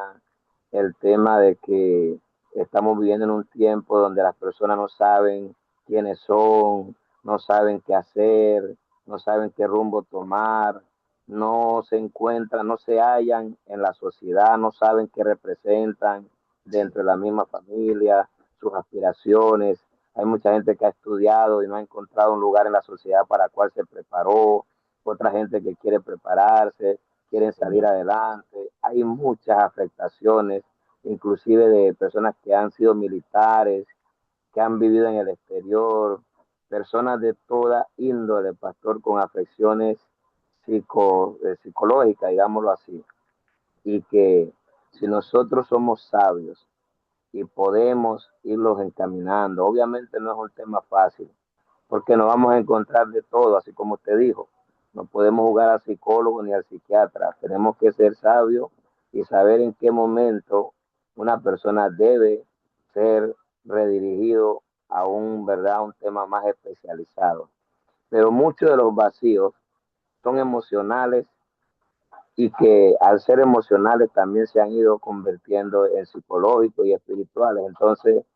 el tema de que estamos viviendo en un tiempo donde las personas no saben quiénes son, no saben qué hacer, no saben qué rumbo tomar, no se encuentran, no se hallan en la sociedad, no saben qué representan dentro de la misma familia, sus aspiraciones. Hay mucha gente que ha estudiado y no ha encontrado un lugar en la sociedad para cual se preparó, otra gente que quiere prepararse, quieren salir adelante. Hay muchas afectaciones, inclusive de personas que han sido militares, que han vivido en el exterior, personas de toda índole, pastor, con afecciones psicológicas, digámoslo así, y que si nosotros somos sabios y podemos irlos encaminando, obviamente no es un tema fácil, porque nos vamos a encontrar de todo, así como usted dijo. No podemos jugar al psicólogo ni al psiquiatra. Tenemos que ser sabios y saber en qué momento una persona debe ser redirigido a ¿verdad? Un tema más especializado. Pero muchos de los vacíos son emocionales y que al ser emocionales también se han ido convirtiendo en psicológicos y espirituales. Entonces,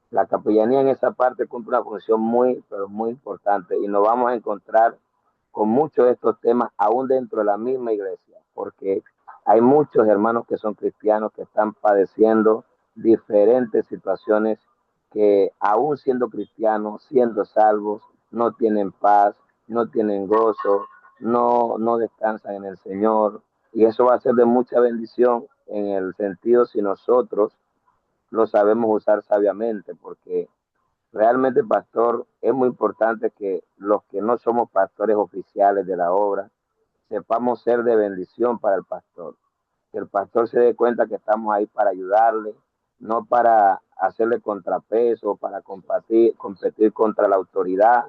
la capellanía en esa parte cumple una función muy, pero muy importante y nos vamos a encontrar con muchos de estos temas aún dentro de la misma iglesia, porque hay muchos hermanos que son cristianos que están padeciendo diferentes situaciones que aún siendo cristianos, siendo salvos, no tienen paz, no tienen gozo, no descansan en el Señor. Y eso va a ser de mucha bendición en el sentido si nosotros lo sabemos usar sabiamente, porque realmente, pastor, es muy importante que los que no somos pastores oficiales de la obra sepamos ser de bendición para el pastor, que el pastor se dé cuenta que estamos ahí para ayudarle, no para hacerle contrapeso, para competir contra la autoridad,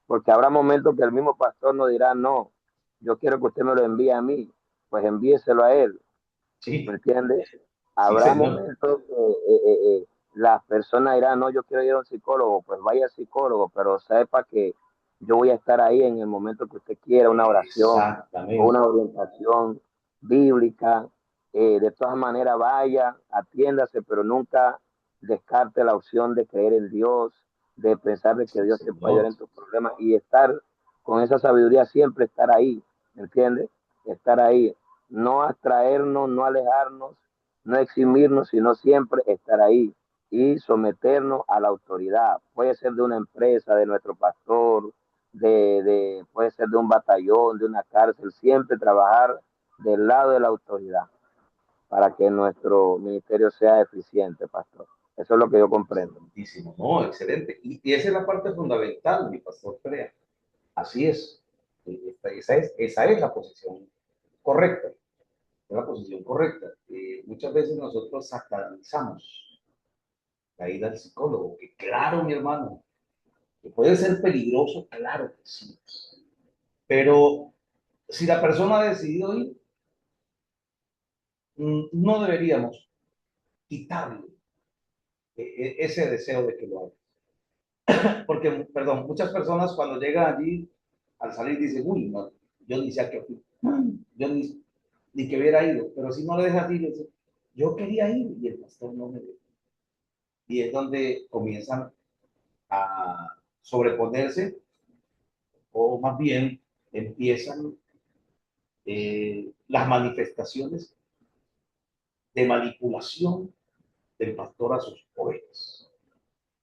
porque habrá momentos que el mismo pastor nos dirá, no, yo quiero que usted me lo envíe a mí, pues envíeselo a él, ¿me Sí, entiende? sí, Habrá señor. momentos que las personas dirán, no, yo quiero ir a un psicólogo, pues vaya al psicólogo, pero sepa que yo voy a estar ahí en el momento que usted quiera, una oración o Exactamente. una orientación bíblica. De todas maneras, vaya, atiéndase, pero nunca descarte la opción de creer en Dios, de pensar de que Sí, Dios te puede ayudar señor. en tus problemas y estar con esa sabiduría, siempre estar ahí, ¿me entiendes? Estar ahí, no abstraernos, no alejarnos, no eximirnos, sino siempre estar ahí y someternos a la autoridad. Puede ser de una empresa, de nuestro pastor, puede ser de un batallón, de una cárcel, siempre trabajar del lado de la autoridad para que nuestro ministerio sea eficiente, pastor. Eso es lo que yo comprendo. Excelentísimo. No, excelente. Y esa es la parte fundamental, mi pastor Crea. Así es. Esa es la posición correcta. Es la posición correcta. Muchas veces nosotros satanizamos la ida al psicólogo, que claro, mi hermano, que puede ser peligroso, claro que sí. Pero si la persona ha decidido ir, no deberíamos quitarle ese deseo de que lo haga. Porque, perdón, muchas personas cuando llegan allí, al salir dicen, uy, no, yo ni sé a qué fui, yo ni que hubiera ido, pero si no le dejas ir, yo quería ir y el pastor no me dejó. Y es donde comienzan a sobreponerse o más bien empiezan las manifestaciones de manipulación del pastor a sus ovejas.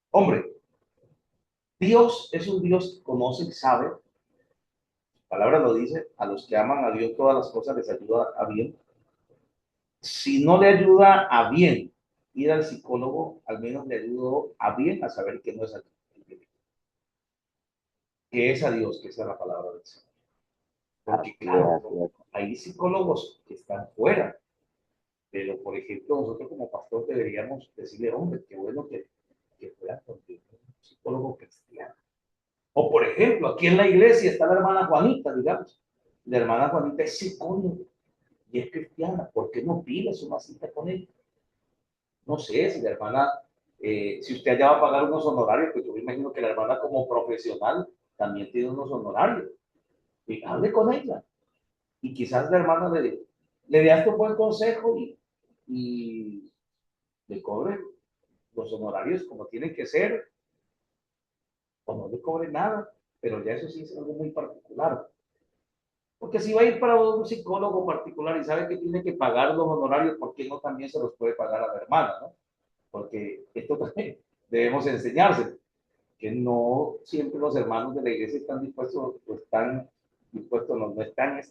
Hombre, Dios es un Dios que conoce y sabe, la palabra lo dice, a los que aman a Dios todas las cosas les ayuda a bien. Si no le ayuda a bien ir al psicólogo, al menos le ayudó a bien a saber que no es a Dios, que es a Dios, que esa es la palabra del Señor. Porque Así es, claro, así es. hay psicólogos que están fuera, pero por ejemplo nosotros como pastor deberíamos decirle, hombre, qué bueno que fuera contigo, un psicólogo cristiano. O por ejemplo, aquí en la iglesia está la hermana Juanita, digamos. La hermana Juanita es psicóloga y es cristiana. ¿Por qué no pides una cita con ella? No sé si la hermana, si usted allá va a pagar unos honorarios, pues yo me imagino que la hermana como profesional también tiene unos honorarios. Y hable con ella. Y quizás la hermana le dé hasta un buen consejo y le cobre los honorarios como tienen que ser, o no le cobre nada. Pero ya eso sí es algo muy particular. Porque si va a ir para un psicólogo particular y sabe que tiene que pagar los honorarios, ¿por qué no también se los puede pagar a la hermana, no? Porque esto también debemos enseñarse, que no siempre los hermanos de la iglesia están dispuestos, o están dispuestos, no están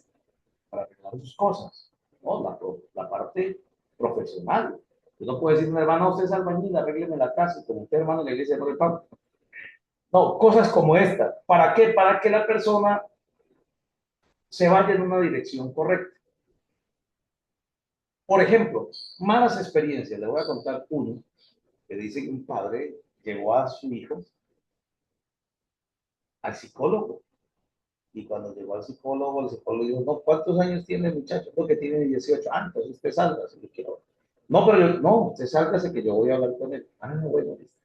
para arreglar sus cosas, ¿no? La parte profesional. Tú no puedes decir, hermano, usted es albañil, arrégleme la casa, y como usted, hermano, de la iglesia no le paga. No, cosas como esta. ¿Para qué? Para que la persona se vaya en una dirección correcta. Por ejemplo, malas experiencias. Le voy a contar uno que dice que un padre llevó a su hijo al psicólogo. Y cuando llegó al psicólogo, el psicólogo dijo, no, ¿cuántos años tiene el muchacho? Porque tiene 18 años, entonces usted salga, si yo quiero. No, pero yo, no, usted sálgase que yo voy a hablar con él. Ah, bueno, listo.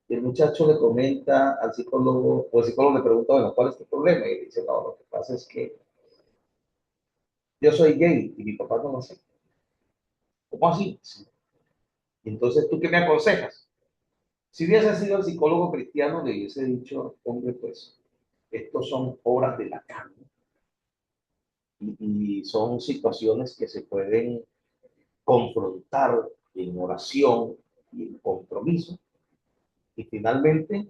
Y el muchacho le comenta al psicólogo, o el psicólogo le pregunta, bueno, ¿cuál es tu problema? Y dice, no, lo que pasa es que yo soy gay y mi papá no lo sé. ¿Cómo así? Sí. Entonces, ¿tú qué me aconsejas? Si hubiese sido el psicólogo cristiano, le hubiese dicho, hombre, pues, estos son obras de la carne y son situaciones que se pueden confrontar en oración y en compromiso. Y finalmente,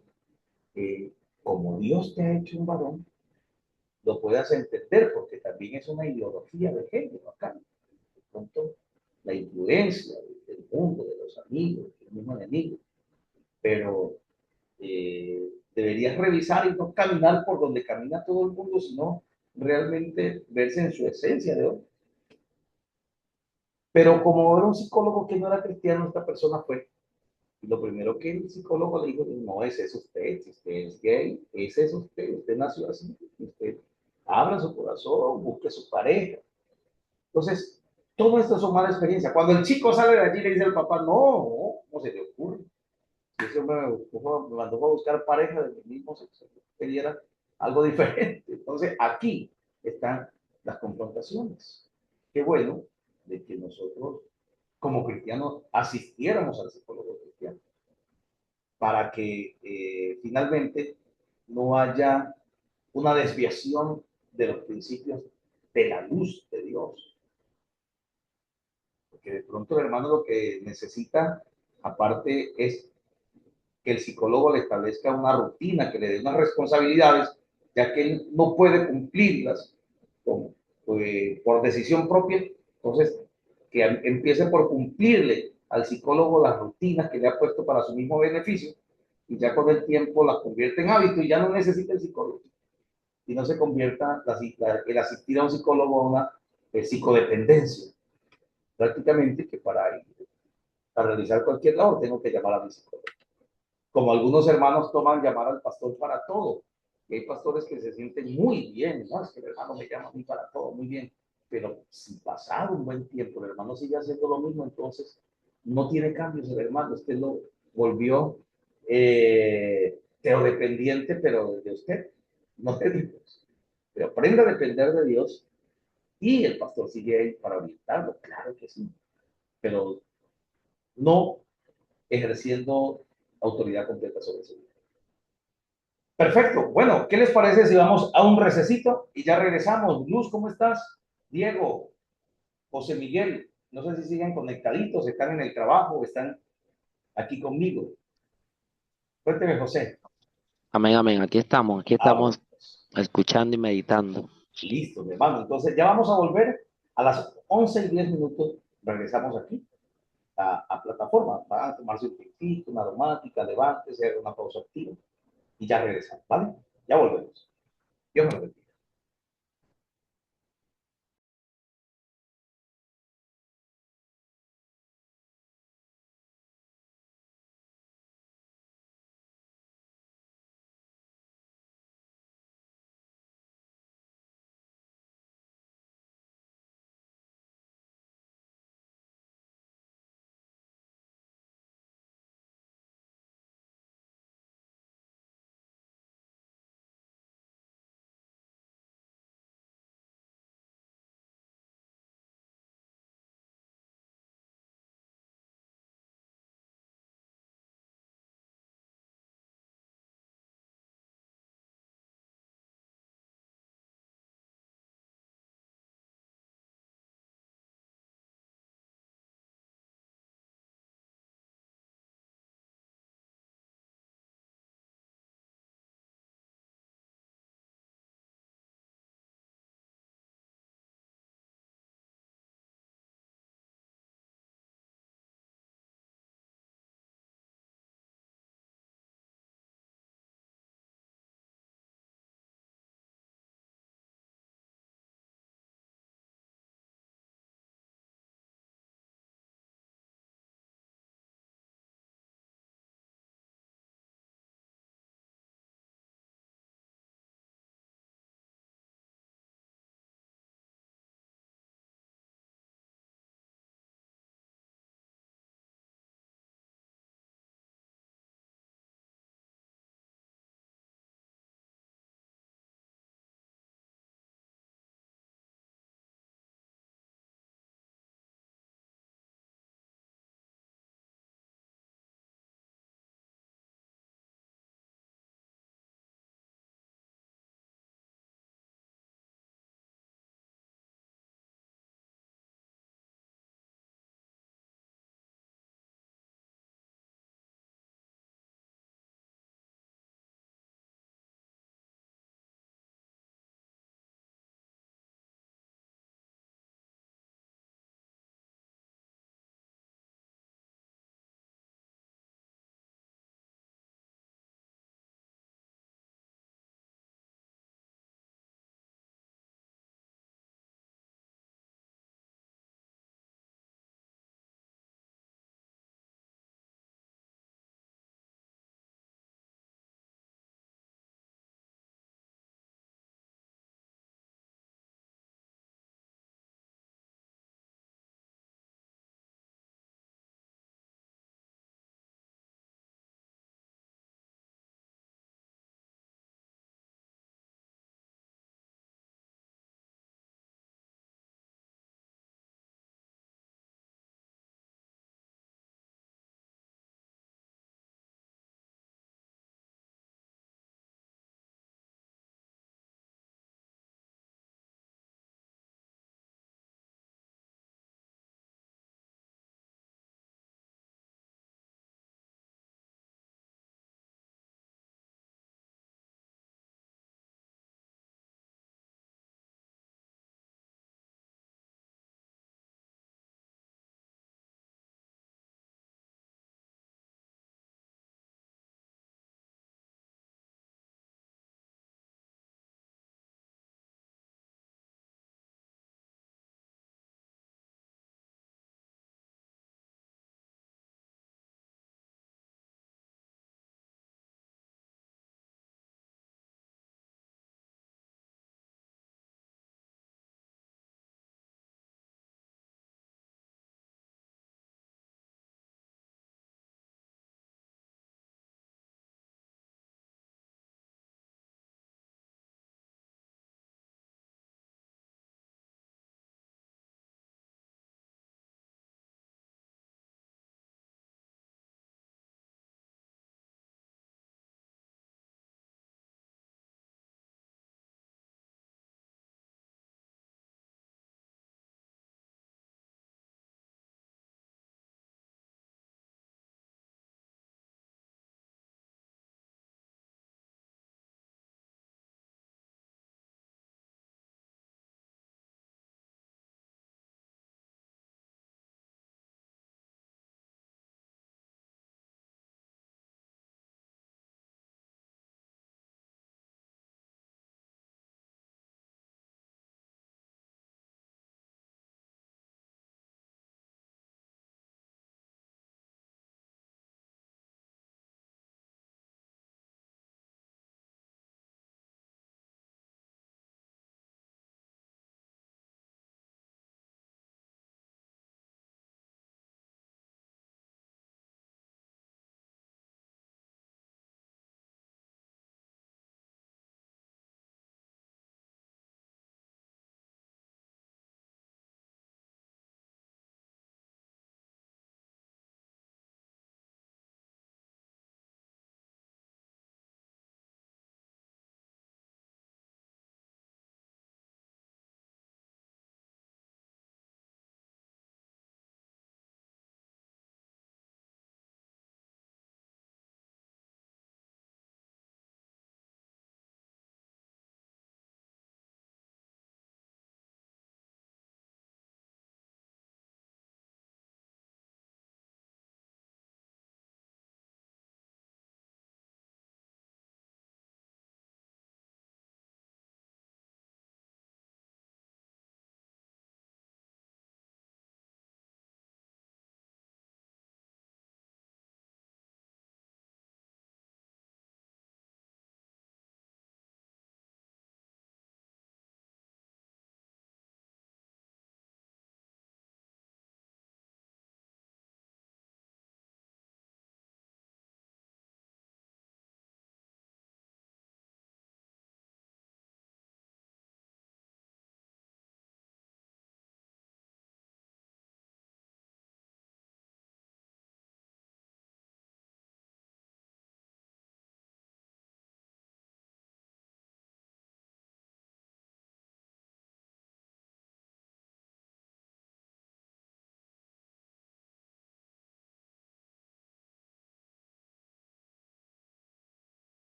como Dios te ha hecho un varón, lo puedas entender, porque también es una ideología de género acá. De pronto, la influencia del mundo, de los amigos, del mismo enemigo, pero deberías revisar y no caminar por donde camina todo el mundo, sino realmente verse en su esencia de hoy. Pero como era un psicólogo que no era cristiano, esta persona fue. Y lo primero que el psicólogo le dijo, no, ese es usted, si usted es gay, ese es usted nació así, usted abra su corazón, busque su pareja. Entonces, todo esto es una mala experiencia. Cuando el chico sale de allí, le dice al papá, no, ¿cómo se le ocurre? Ese hombre me mandó a buscar pareja del mismo sexo, quería algo diferente. Entonces, aquí están las confrontaciones. Qué bueno de que nosotros, como cristianos, asistiéramos al psicólogo cristiano para que finalmente no haya una desviación de los principios de la luz de Dios. Porque de pronto el hermano lo que necesita, aparte, es que el psicólogo le establezca una rutina, que le dé unas responsabilidades, ya que él no puede cumplirlas por decisión propia. Entonces, que empiece por cumplirle al psicólogo las rutinas que le ha puesto para su mismo beneficio, y ya con el tiempo las convierte en hábito y ya no necesita el psicólogo. Y no se convierta el asistir a un psicólogo a una psicodependencia. Prácticamente que para realizar cualquier labor tengo que llamar a mi psicólogo. Como algunos hermanos toman llamar al pastor para todo. Y hay pastores que se sienten muy bien, ¿no? Es que el hermano me llama a mí para todo, muy bien. Pero si pasado un buen tiempo el hermano sigue haciendo lo mismo, entonces no tiene cambios el hermano. Usted lo volvió teodependiente, pero de usted, no de Dios. Pero aprenda a depender de Dios y el pastor sigue ahí para orientarlo, claro que sí. Pero no ejerciendo autoridad completa sobre su vida. Perfecto. Bueno, ¿qué les parece si vamos a un recesito y ya regresamos? Luz, ¿cómo estás? Diego, José Miguel, no sé si siguen conectaditos, están en el trabajo, están aquí conmigo. Cuénteme, José. Amén, amén. Aquí Bueno, estamos pues, escuchando y meditando. listo, mi hermano. Entonces ya vamos a volver a las 11:10. Regresamos aquí a plataforma. Van a tomarse un piquito, una aromática, levántese, haga una pausa activa y ya regresamos, ¿vale? Ya volvemos. Dios me lo bendiga.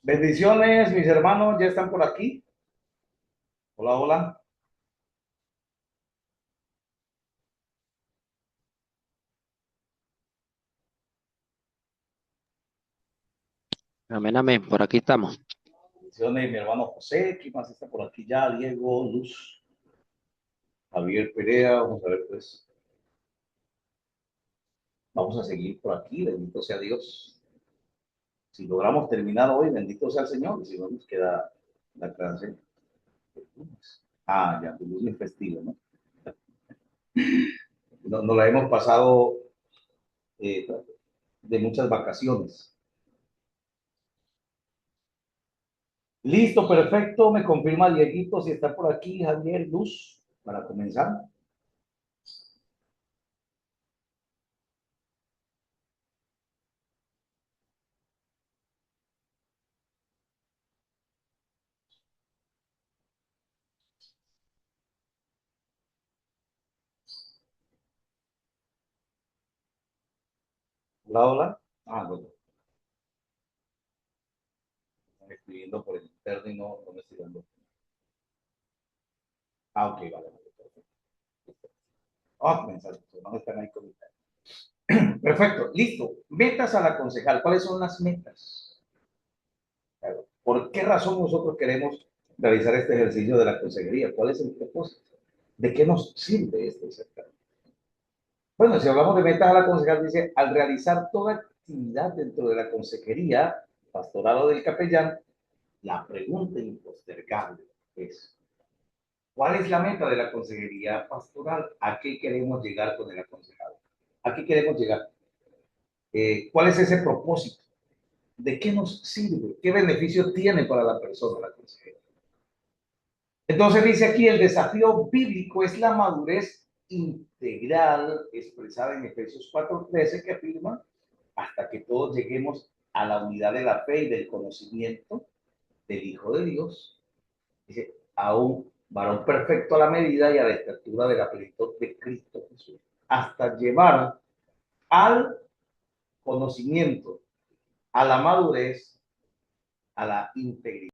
Bendiciones, mis hermanos, ya están por aquí. Hola, hola. Amén, amén, por aquí estamos. Bendiciones, mi hermano José. ¿Quién más está por aquí ya? Diego, Luz, Javier Perea. Vamos a ver, pues. Vamos a seguir por aquí. Bendito sea Dios. Si logramos terminar hoy, bendito sea el Señor. Si no, nos queda la clase. Ah, ya, pues es festivo, ¿no? Nos la hemos pasado eh, de muchas vacaciones. Listo, perfecto. Me confirma Dieguito si está por aquí, Javier, Luz, para comenzar. Hola, hola. Ah, no, me estoy viendo por el interno y no me estoy dando. Ah, ok, vale, vale, perfecto. Ah, comenzar, no están ahí comentando. Perfecto, listo. Metas a la concejal. ¿Cuáles son las metas? Claro. ¿Por qué razón nosotros queremos realizar este ejercicio de la consejería? ¿Cuál es el propósito? ¿De qué nos sirve este certamen? Bueno, si hablamos de metas a la concejal, dice, al realizar toda actividad dentro de la consejería, pastorado del capellán, la pregunta impostergable es, ¿cuál es la meta de la consejería pastoral? ¿A qué queremos llegar con el aconsejado? ¿A qué queremos llegar? ¿Cuál es ese propósito? ¿De qué nos sirve? ¿Qué beneficio tiene para la persona la consejería? Entonces dice aquí, el desafío bíblico es la madurez integral expresada en Efesios 4:13 que afirma hasta que todos lleguemos a la unidad de la fe y del conocimiento del Hijo de Dios, dice, a un varón perfecto a la medida y a la estatura de la plenitud de Cristo Jesús, hasta llevar al conocimiento, a la madurez, a la integridad.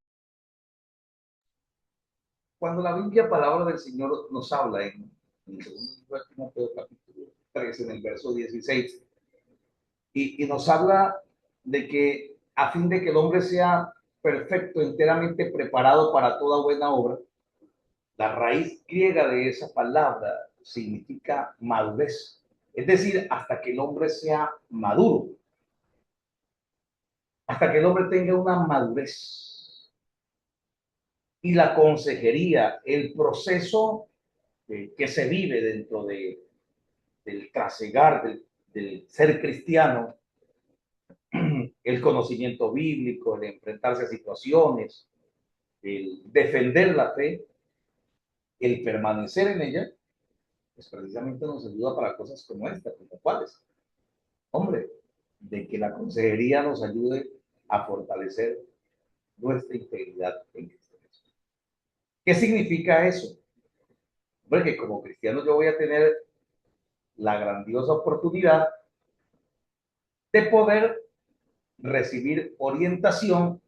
Cuando la Biblia, palabra del Señor, nos habla en el segundo libro de Timoteo, capítulo 3, en el verso 16, y nos habla de que a fin de que el hombre sea perfecto, enteramente preparado para toda buena obra, la raíz griega de esa palabra significa madurez, es decir, hasta que el hombre sea maduro, hasta que el hombre tenga una madurez. Y la consejería, el proceso que se vive dentro del trasegar, del ser cristiano, el conocimiento bíblico, el enfrentarse a situaciones, el defender la fe, el permanecer en ella, pues precisamente nos ayuda para cosas como esta, como cuáles. Hombre, de que la consejería nos ayude a fortalecer nuestra integridad en Cristo Jesús. ¿Qué significa eso? Hombre, que como cristiano yo voy a tener la grandiosa oportunidad de poder recibir orientación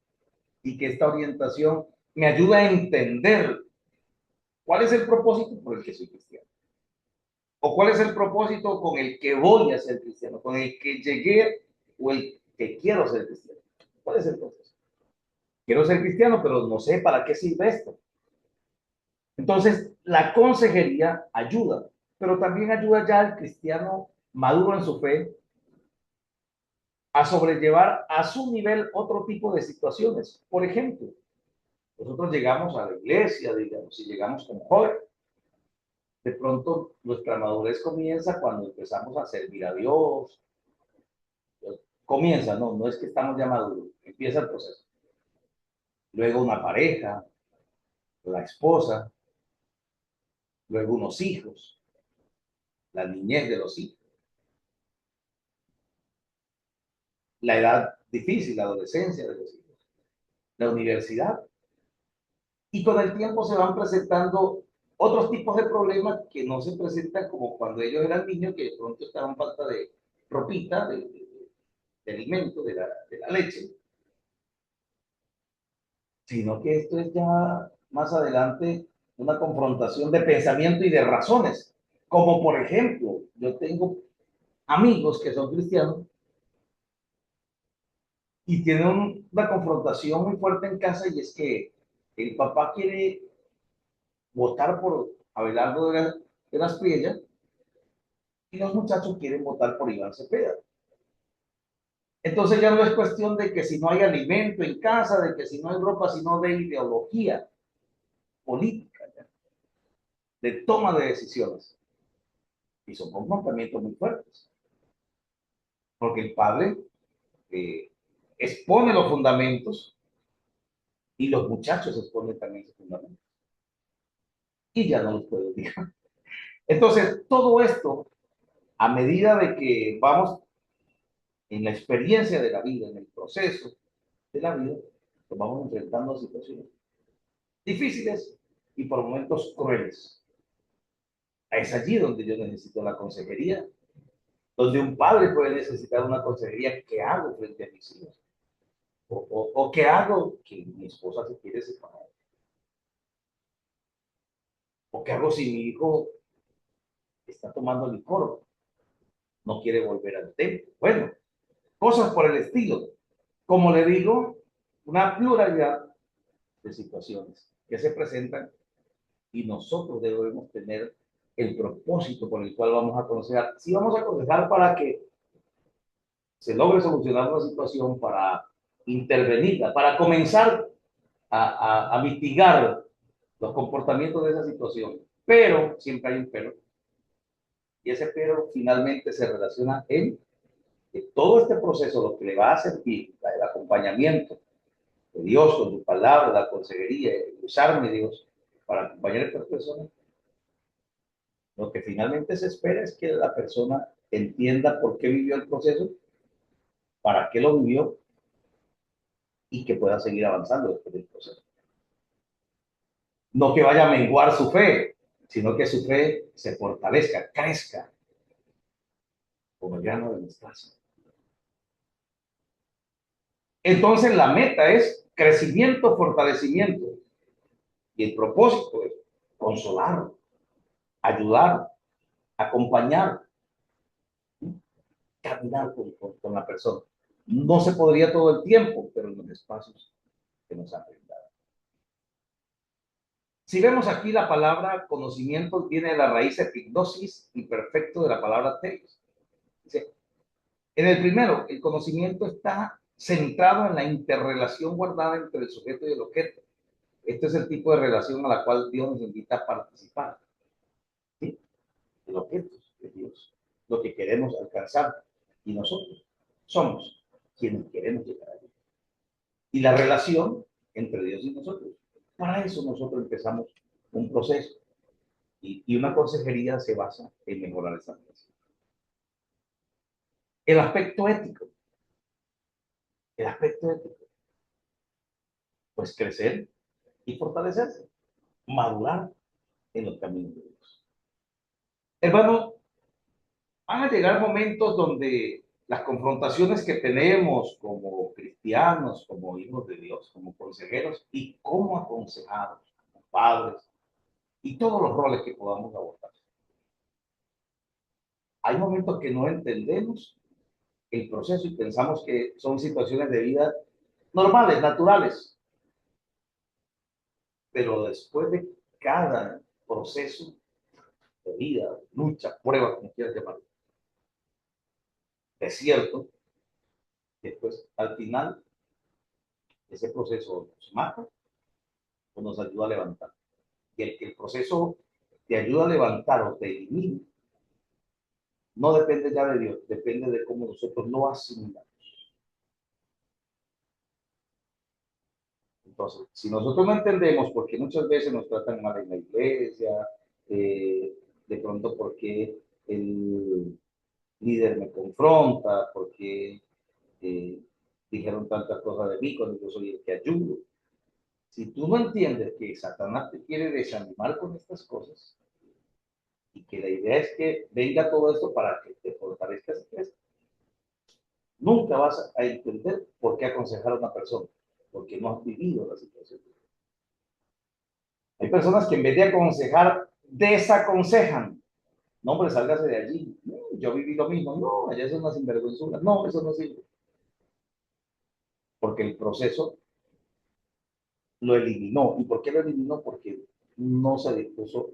y que esta orientación me ayude a entender cuál es el propósito por el que soy cristiano. O cuál es el propósito con el que voy a ser cristiano, con el que llegué o el que quiero ser cristiano. ¿Cuál es el propósito? Quiero ser cristiano, pero no sé para qué sirve esto. Entonces, la consejería ayuda, pero también ayuda ya al cristiano maduro en su fe a sobrellevar a su nivel otro tipo de situaciones. Por ejemplo, nosotros llegamos a la iglesia, digamos, si llegamos como joven, de pronto nuestra madurez comienza cuando empezamos a servir a Dios. Comienza, no es que estamos ya maduros, empieza el proceso. Luego una pareja, la esposa, luego unos hijos, la niñez de los hijos, la edad difícil, la adolescencia de los hijos, la universidad. Y con el tiempo se van presentando otros tipos de problemas que no se presentan como cuando ellos eran niños, que de pronto estaban falta de ropita, de alimento, de la leche. sino que esto es ya más adelante una confrontación de pensamiento y de razones. Como por ejemplo, yo tengo amigos que son cristianos y tienen una confrontación muy fuerte en casa y es que el papá quiere votar por Abelardo de las Priellas y los muchachos quieren votar por Iván Cepeda. Entonces ya no es cuestión de que si no hay alimento en casa, de que si no hay ropa, sino de ideología política, ¿ya? De toma de decisiones. Y son confrontamientos muy fuertes, porque el padre eh, expone los fundamentos y los muchachos exponen también esos fundamentos. Y ya no los puedo decir. Entonces, todo esto, a medida de que vamos en la experiencia de la vida, en el proceso de la vida, nos vamos enfrentando a situaciones difíciles y por momentos crueles. Es allí donde yo necesito la consejería, donde un padre puede necesitar una consejería. ¿Qué hago frente a mis hijos? O qué hago que mi esposa se quiere separar. ¿O qué hago si mi hijo está tomando licor? No quiere volver al templo. Bueno, cosas por el estilo. Como le digo, una pluralidad de situaciones que se presentan y nosotros debemos tener el propósito por el cual vamos a aconsejar. Si vamos a aconsejar para que se logre solucionar una situación, para intervenirla, para comenzar a mitigar los comportamientos de esa situación. Pero, siempre hay un pero, y ese pero finalmente se relaciona en que todo este proceso, lo que le va a servir, el acompañamiento de Dios con su palabra, la consejería, usarme Dios para acompañar a estas personas, lo que finalmente se espera es que la persona entienda por qué vivió el proceso, para qué lo vivió y que pueda seguir avanzando después del proceso. No que vaya a menguar su fe, sino que su fe se fortalezca, crezca, como el grano de mostaza. Entonces la meta es crecimiento, fortalecimiento. Y el propósito es consolar, ayudar, acompañar, caminar con la persona. No se podría todo el tiempo, pero en los espacios que nos han brindado. Si vemos aquí la palabra conocimiento viene de la raíz epignosis y perfecto de la palabra telos. Dice, en el primero, el conocimiento está centrado en la interrelación guardada entre el sujeto y el objeto. Este es el tipo de relación a la cual Dios nos invita a participar. ¿Sí? El objeto de Dios, lo que queremos alcanzar. Y nosotros somos quienes queremos llegar a Dios. Y la relación entre Dios y nosotros. Para eso nosotros empezamos un proceso. Y una consejería se basa en mejorar esa relación. El aspecto ético. El aspecto ético. Pues crecer y fortalecerse. Madurar en los caminos de Dios. Hermano, van a llegar momentos donde las confrontaciones que tenemos como cristianos, como hijos de Dios, como consejeros y como aconsejados, como padres y todos los roles que podamos abordar. Hay momentos que no entendemos el proceso y pensamos que son situaciones de vida normales, naturales, pero después de cada proceso de vida, lucha, prueba, como quieras llamarlo, desierto, después al final ese proceso nos mata o nos ayuda a levantar. Y el proceso te ayuda a levantar o te elimina, no depende ya de Dios, depende de cómo nosotros lo asimilamos. Entonces, si nosotros no entendemos por qué muchas veces nos tratan mal en la iglesia, de pronto porque el líder me confronta, porque eh, dijeron tantas cosas de mí cuando yo soy el que ayudo. Si tú no entiendes que Satanás te quiere desanimar con estas cosas y que la idea es que venga todo esto para que te fortalezcas, nunca vas a entender por qué aconsejar a una persona. porque no has vivido la situación. Hay personas que en vez de aconsejar, desaconsejan. No, hombre, sálgase de allí. No, yo viví lo mismo. No, allá es una sinvergüenzura. No, eso no sirve. Porque el proceso lo eliminó. ¿Y por qué lo eliminó? Porque no se dispuso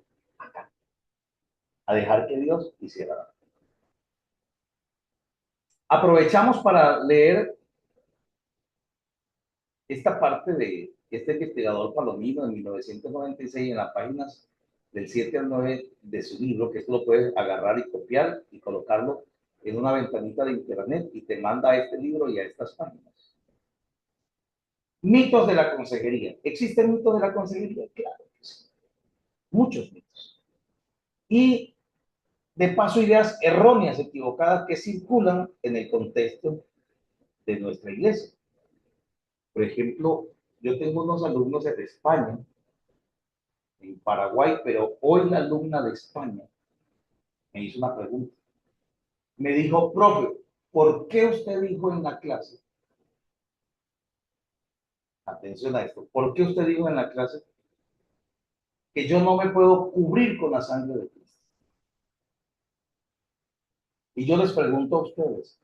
a dejar que Dios hiciera nada. Aprovechamos para leer esta parte de este investigador palomino de 1996 en las páginas del 7 al 9 de su libro, que esto lo puedes agarrar y copiar y colocarlo en una ventanita de internet y te manda a este libro y a estas páginas. Mitos de la consejería. ¿Existen mitos de la consejería? Claro que sí. Muchos mitos. Y de paso ideas erróneas, equivocadas que circulan en el contexto de nuestra iglesia. Por ejemplo, yo tengo unos alumnos de España, en Paraguay, pero hoy la alumna de España me hizo una pregunta. Me dijo, profe, ¿por qué usted dijo en la clase? Atención a esto. ¿Por qué usted dijo en la clase que yo no me puedo cubrir con la sangre de Cristo? Y yo les pregunto a ustedes,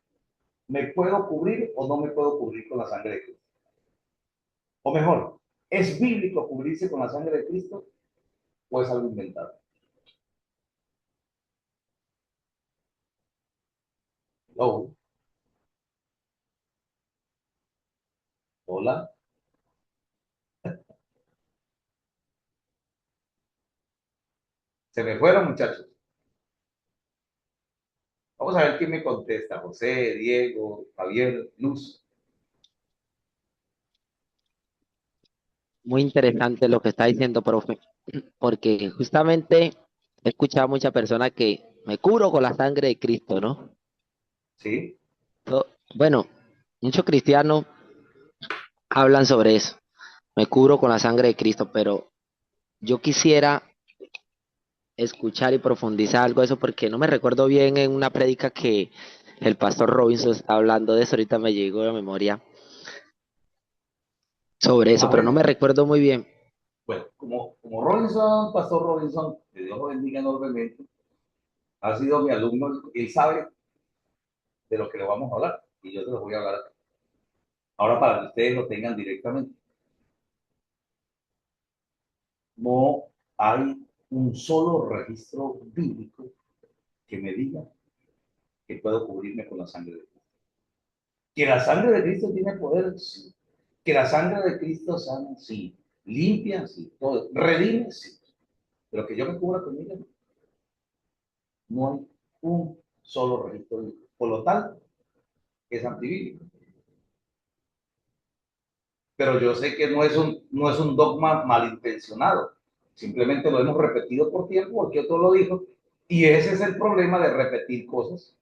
¿me puedo cubrir o no me puedo cubrir con la sangre de Cristo? O mejor, ¿es bíblico cubrirse con la sangre de Cristo o es algo inventado? Hello. Hola. Se me fueron, muchachos. Vamos a ver quién me contesta. José, Diego, Javier, Luz. Muy interesante lo que está diciendo, profe, porque justamente he escuchado a muchas personas que me cubro con la sangre de Cristo, ¿no? ¿Sí? Bueno, muchos cristianos hablan sobre eso. Me cubro con la sangre de Cristo, pero yo quisiera escuchar y profundizar algo de eso porque no me recuerdo bien en una prédica que el pastor Robinson está hablando de eso. Ahorita me llegó a la memoria sobre eso, Ah, pero no bueno. me recuerdo muy bien. Bueno, como Robinson, Pastor Robinson, que Dios lo bendiga enormemente, ha sido mi alumno, él sabe de lo que le vamos a hablar y yo te lo voy a hablar ahora para que ustedes lo tengan directamente. No hay un solo registro bíblico que me diga que puedo cubrirme con la sangre de Cristo. Que la sangre de Cristo tiene poder, sí. Que la sangre de Cristo sana, sí. Limpia, sí. Todo. Redime, sí. Pero que yo me cubra con ella, no hay un solo registro bíblico. Por lo tanto, es antibíblico. Pero yo sé que no es un dogma malintencionado. Simplemente lo hemos repetido por tiempo porque otro lo dijo. Y ese es el problema de repetir cosas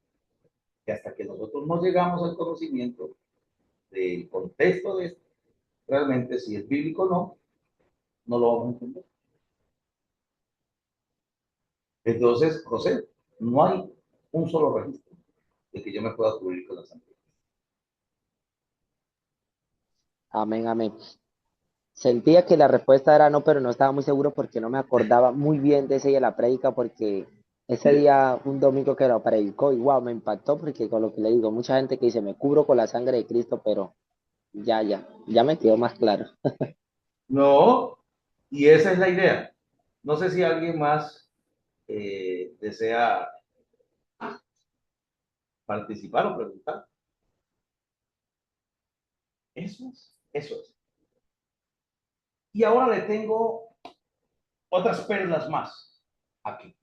que hasta que nosotros no llegamos al conocimiento del contexto de esto, realmente si es bíblico o no, no lo vamos a entender. Entonces, José, no hay un solo registro de que yo me pueda cubrir con la sangre. Amén, amén. Sentía que la respuesta era no, pero no estaba muy seguro porque no me acordaba muy bien de ese día de la prédica porque ese día, un domingo que lo predicó, y wow, me impactó porque con lo que le digo, mucha gente que dice me cubro con la sangre de Cristo, pero ya me quedó más claro. No, y esa es la idea. No sé si alguien más desea participar o preguntar. Eso es. Y ahora le tengo otras perlas más aquí.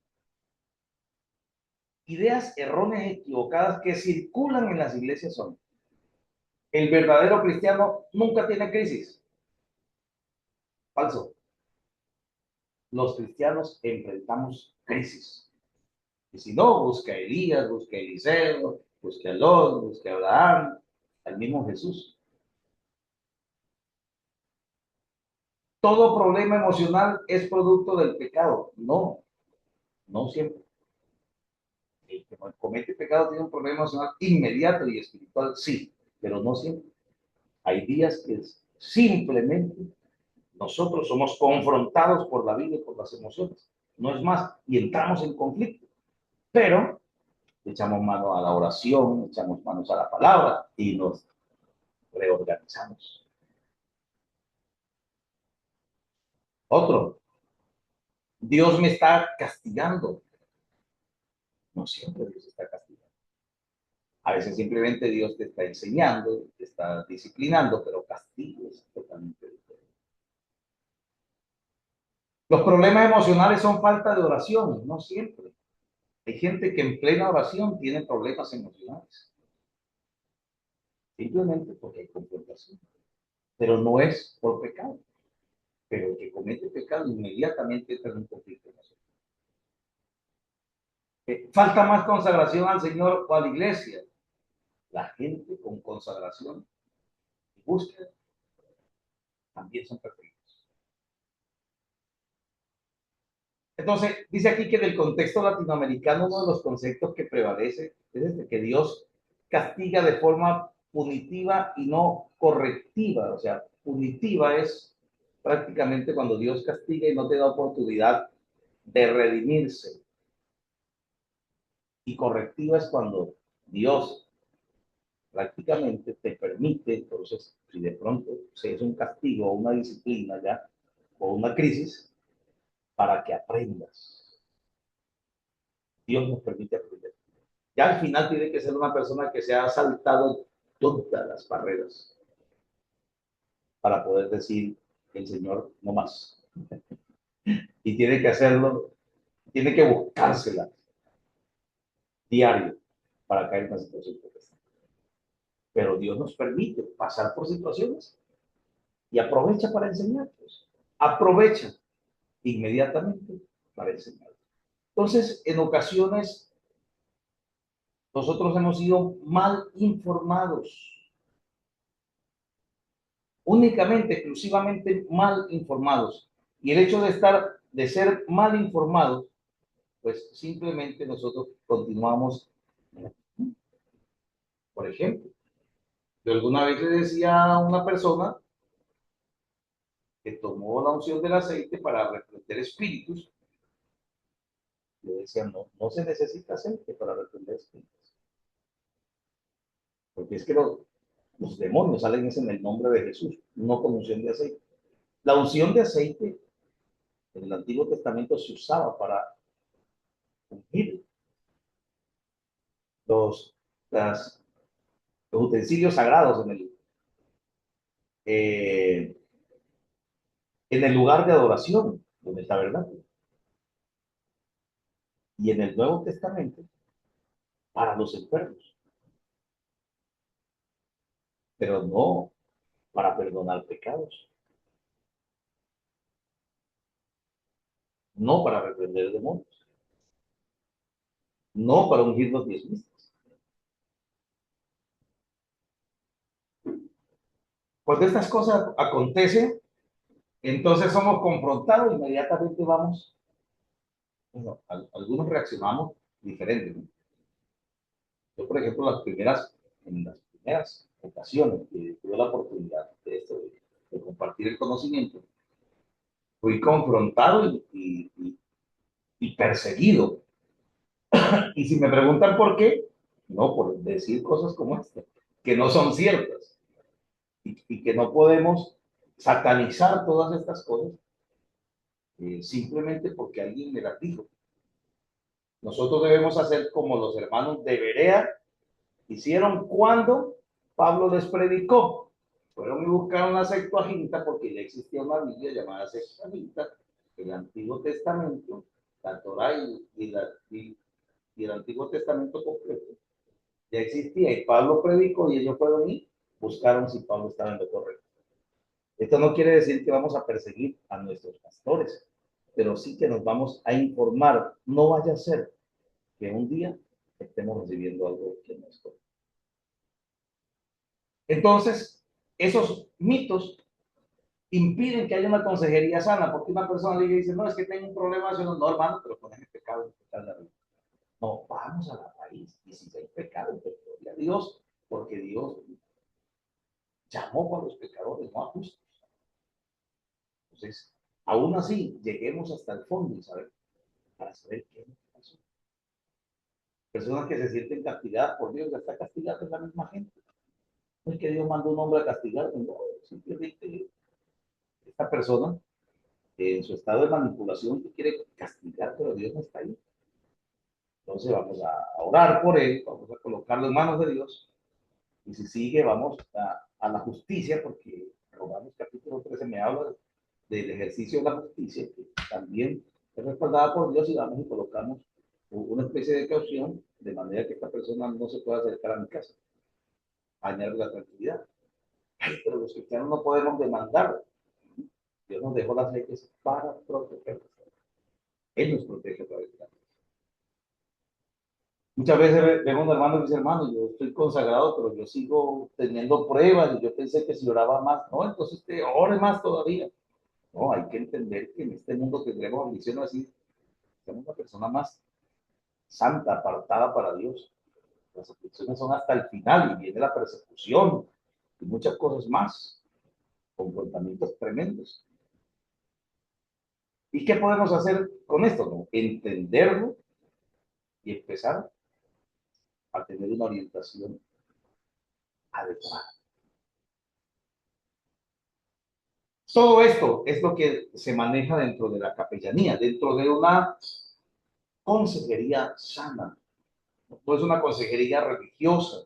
Ideas erróneas equivocadas que circulan en las iglesias son: el verdadero cristiano nunca tiene crisis. Falso. Los cristianos enfrentamos crisis. Y si no, busca a Elías, busca a Eliseo, busca a Lot, busca a Abraham, al mismo Jesús. Todo problema emocional es producto del pecado. No, no siempre. El que comete pecado tiene un problema emocional inmediato y espiritual, sí, pero no siempre. Hay días que Simplemente nosotros somos confrontados por la vida y por las emociones. No es más, y entramos en conflicto. Pero echamos mano a la oración, echamos manos a la palabra y nos reorganizamos. Otro, Dios me está castigando. No siempre Dios está castigando. A veces simplemente Dios te está enseñando, te está disciplinando, pero castigo es totalmente diferente. Los problemas emocionales son falta de oración, no siempre. Hay gente que en plena oración tiene problemas emocionales. Simplemente porque hay confrontación. Pero no es por pecado. Pero el que comete pecado inmediatamente entra en un conflicto emocional. Falta más consagración al Señor o a la iglesia. La gente con consagración y búsqueda también son perfectos. Entonces, dice aquí que del contexto latinoamericano uno de los conceptos que prevalece es este, que Dios castiga de forma punitiva y no correctiva. O sea, punitiva es prácticamente cuando Dios castiga y no te da oportunidad de redimirse. Y correctiva es cuando Dios prácticamente te permite, entonces, si de pronto se es un castigo o una disciplina ya, o una crisis, para que aprendas. Dios nos permite aprender. Ya al final tiene que ser una persona que se ha saltado todas las barreras para poder decir el Señor no más. Y tiene que hacerlo, tiene que buscársela diario para caer en una situación como esta. Pero Dios nos permite pasar por situaciones y aprovecha para enseñarnos. Aprovecha inmediatamente para enseñar. Entonces, en ocasiones, nosotros hemos sido mal informados. Únicamente, exclusivamente mal informados. Y el hecho de ser mal informados, pues simplemente nosotros continuamos. Por ejemplo, yo alguna vez le decía a una persona que tomó la unción del aceite para reprender espíritus, le decía, no, no se necesita aceite para reprender espíritus. Porque es que los demonios salen en el nombre de Jesús, no con unción de aceite. La unción de aceite en el Antiguo Testamento se usaba para ungir los, las, los utensilios sagrados eh, en el lugar de adoración, donde está verdad. Y en el Nuevo Testamento, para los enfermos, pero no para perdonar pecados, no para reprender demonios, no para ungir los diezmistas. Cuando estas cosas acontecen, entonces somos confrontados, inmediatamente vamos, bueno, algunos reaccionamos diferente, ¿no? Yo, por ejemplo, en las primeras ocasiones que tuve la oportunidad de compartir el conocimiento, fui confrontado y perseguido. Y si me preguntan por qué, no, por decir cosas como esta, que no son ciertas y que no podemos satanizar todas estas cosas simplemente porque alguien me las dijo. Nosotros debemos hacer como los hermanos de Berea hicieron cuando Pablo les predicó. Fueron y buscaron la Septuaginta porque ya existía una Biblia llamada Septuaginta, el Antiguo Testamento, la Torá y el Antiguo Testamento completo. Ya existía y Pablo predicó y ellos fueron y buscaron si Pablo estaba en lo correcto. Esto no quiere decir que vamos a perseguir a nuestros pastores, pero sí que nos vamos a informar. No vaya a ser que un día estemos recibiendo algo que no es correcto. Entonces, esos mitos impiden que haya una consejería sana, porque una persona le dice, no, es que tengo un problema, no, hermano, pero con ese pecado, no, vamos a la raíz, y si hay pecado, pues gloria a Dios, porque Dios llamó a los pecadores, no a justos. Entonces, aún así, lleguemos hasta el fondo y saber, para saber qué pasó. Personas que se sienten castigadas por Dios, ya está castigada es la misma gente. No es que Dios mandó un hombre a castigar, no, simplemente esta persona, en su estado de manipulación, que quiere castigar, pero Dios no está ahí. Entonces vamos a orar por él, vamos a colocarlo en manos de Dios, y si sigue, vamos a la justicia, porque Romanos capítulo 13 me habla del ejercicio de la justicia, que también es respaldada por Dios, y vamos y colocamos una especie de caución, de manera que esta persona no se pueda acercar a mi casa, a dañar la tranquilidad. Ay, pero los cristianos no podemos demandar. Dios nos dejó las leyes para protegernos. Él nos protege a través de la ley. Muchas veces vemos hermanos y mis hermanos, yo estoy consagrado, pero yo sigo teniendo pruebas y yo pensé que si oraba más, no, entonces te ore más todavía. No, hay que entender que en este mundo tendremos aflicción así, somos una persona más santa, apartada para Dios. Las aflicciones son hasta el final y viene la persecución y muchas cosas más, comportamientos tremendos. ¿Y qué podemos hacer con esto? No? Entenderlo y empezar a tener una orientación adecuada. Todo esto es lo que se maneja dentro de la capellanía, dentro de una consejería sana. No es una consejería religiosa,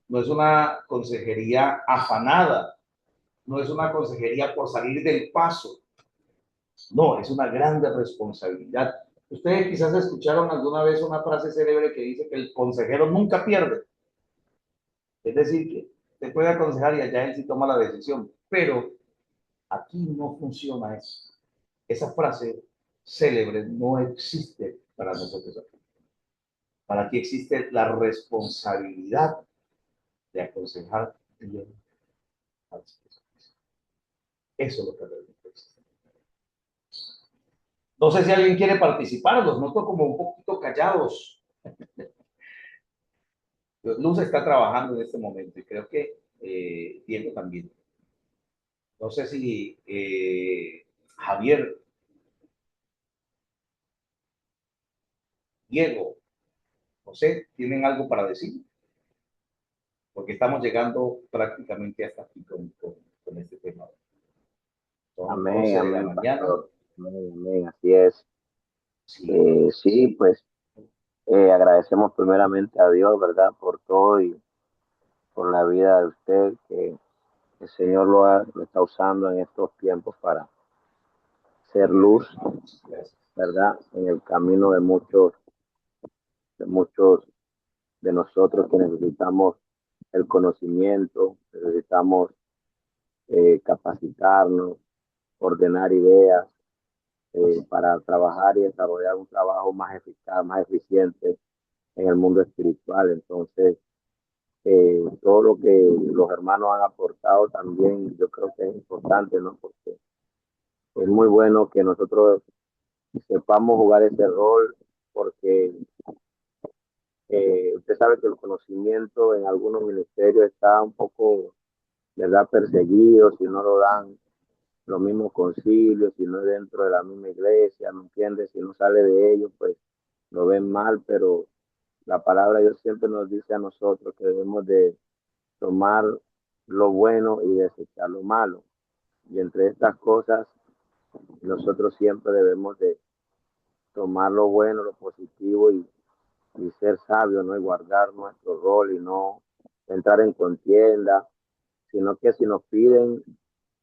no es una consejería afanada, no es una consejería por salir del paso. No, es una grande responsabilidad. Ustedes quizás escucharon alguna vez una frase célebre que dice que el consejero nunca pierde. Es decir, que te puede aconsejar y allá él sí toma la decisión. Pero aquí no funciona eso. Esa frase célebre no existe para nosotros aquí. Para aquí existe la responsabilidad de aconsejar bien a las personas. Eso es lo que realmente existe. No sé si alguien quiere participar, los noto como un poquito callados. Luz está trabajando en este momento y creo que Diego también. No sé si Javier, Diego, no sé, tienen algo para decir, porque estamos llegando prácticamente hasta aquí con este tema. Son Amén, 11 de la amén, mañana. pastor. Amén, amén, así es. Sí, Sí, pues agradecemos primeramente a Dios, ¿verdad? Por todo y por la vida de usted, que el Señor lo está usando en estos tiempos para ser luz, gracias. ¿verdad? En el camino de muchos de nosotros que necesitamos el conocimiento, necesitamos capacitarnos, ordenar ideas para trabajar y desarrollar un trabajo más eficaz, más eficiente en el mundo espiritual. Entonces, todo lo que los hermanos han aportado también yo creo que es importante, ¿no? Porque es muy bueno que nosotros sepamos jugar ese rol, porque usted sabe que el conocimiento en algunos ministerios está un poco, ¿verdad?, perseguido, si no lo dan los mismos concilios, si no es dentro de la misma iglesia, ¿me entiendes? Si no sale de ellos, pues lo ven mal, pero la palabra de Dios siempre nos dice a nosotros que debemos de tomar lo bueno y desechar lo malo. Y entre estas cosas, nosotros siempre debemos de tomar lo bueno, lo positivo y ser sabios, ¿no? Y guardar nuestro rol y no entrar en contienda, sino que si nos piden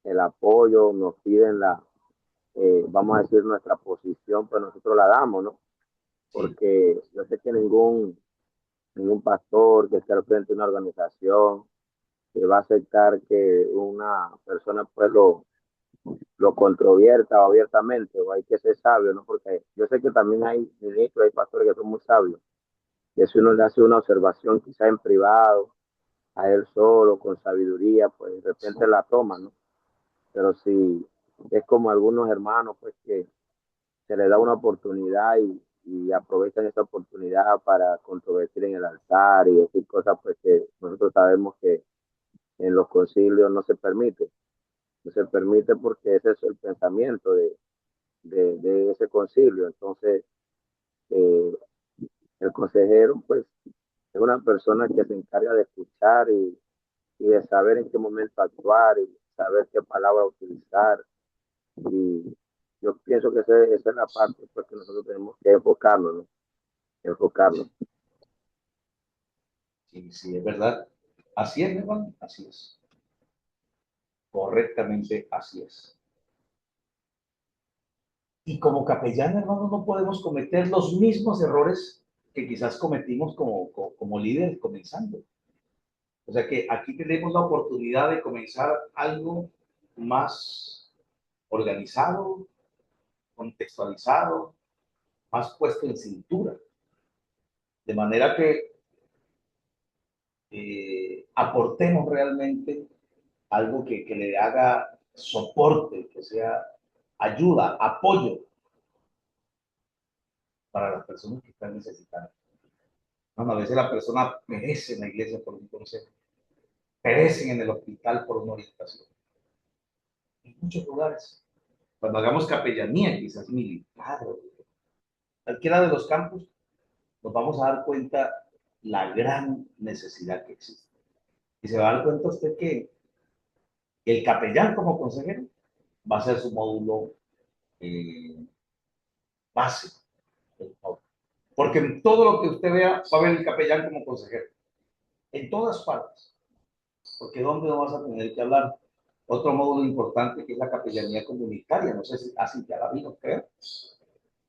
el apoyo, nos piden vamos a decir, nuestra posición, pues nosotros la damos, ¿no? Sí, Porque yo sé que ningún pastor que esté al frente de una organización que va a aceptar que una persona pues lo controvierta abiertamente, o hay que ser sabio, ¿no? Porque yo sé que también hay ministros, hay pastores que son muy sabios, que si uno le hace una observación quizá en privado, a él solo, con sabiduría, pues de repente la toma, ¿no? Pero si es como algunos hermanos, pues que se les da una oportunidad y aprovechan esa oportunidad para controvertir en el altar y decir cosas, pues que nosotros sabemos que en los concilios no se permite. No se permite porque ese es el pensamiento de ese concilio. Entonces, eh, el consejero, pues, es una persona que se encarga de escuchar y de saber en qué momento actuar y saber qué palabra utilizar. Y yo pienso que esa es la parte pues, que nosotros tenemos que enfocarnos, ¿no? Enfocarnos. Sí, sí, es verdad. Así es, mi hermano, así es. Correctamente así es. Y como capellán, hermano, no podemos cometer los mismos errores que quizás cometimos como líderes comenzando. O sea que aquí tenemos la oportunidad de comenzar algo más organizado, contextualizado, más puesto en cintura. De manera que aportemos realmente algo que le haga soporte, que sea ayuda, apoyo para las personas que están necesitando. No, a veces la persona perece en la iglesia por un consejo, perecen en el hospital por una orientación. En muchos lugares, cuando hagamos capellanía, quizás militar, cualquiera de los campos, nos vamos a dar cuenta la gran necesidad que existe. Y se va a dar cuenta usted que el capellán como consejero va a ser su módulo eh, básico. Porque en todo lo que usted vea va a ver el capellán como consejero. En todas partes. Porque ¿dónde no vas a tener que hablar? Otro módulo importante que es la capellanía comunitaria. No sé si así ya la vino, creo.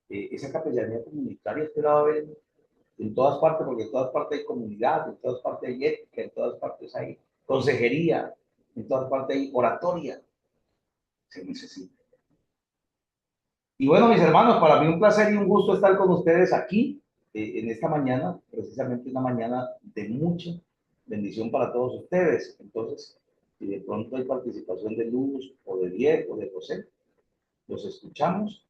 Esa capellanía comunitaria usted la va a ver en todas partes, porque en todas partes hay comunidad, en todas partes hay ética, en todas partes hay consejería, en todas partes hay oratoria. Se necesita. Y bueno, mis hermanos, para mí un placer y un gusto estar con ustedes aquí en esta mañana, precisamente una mañana de mucha bendición para todos ustedes. Entonces, si de pronto hay participación de Luz o de Diego o de José, los escuchamos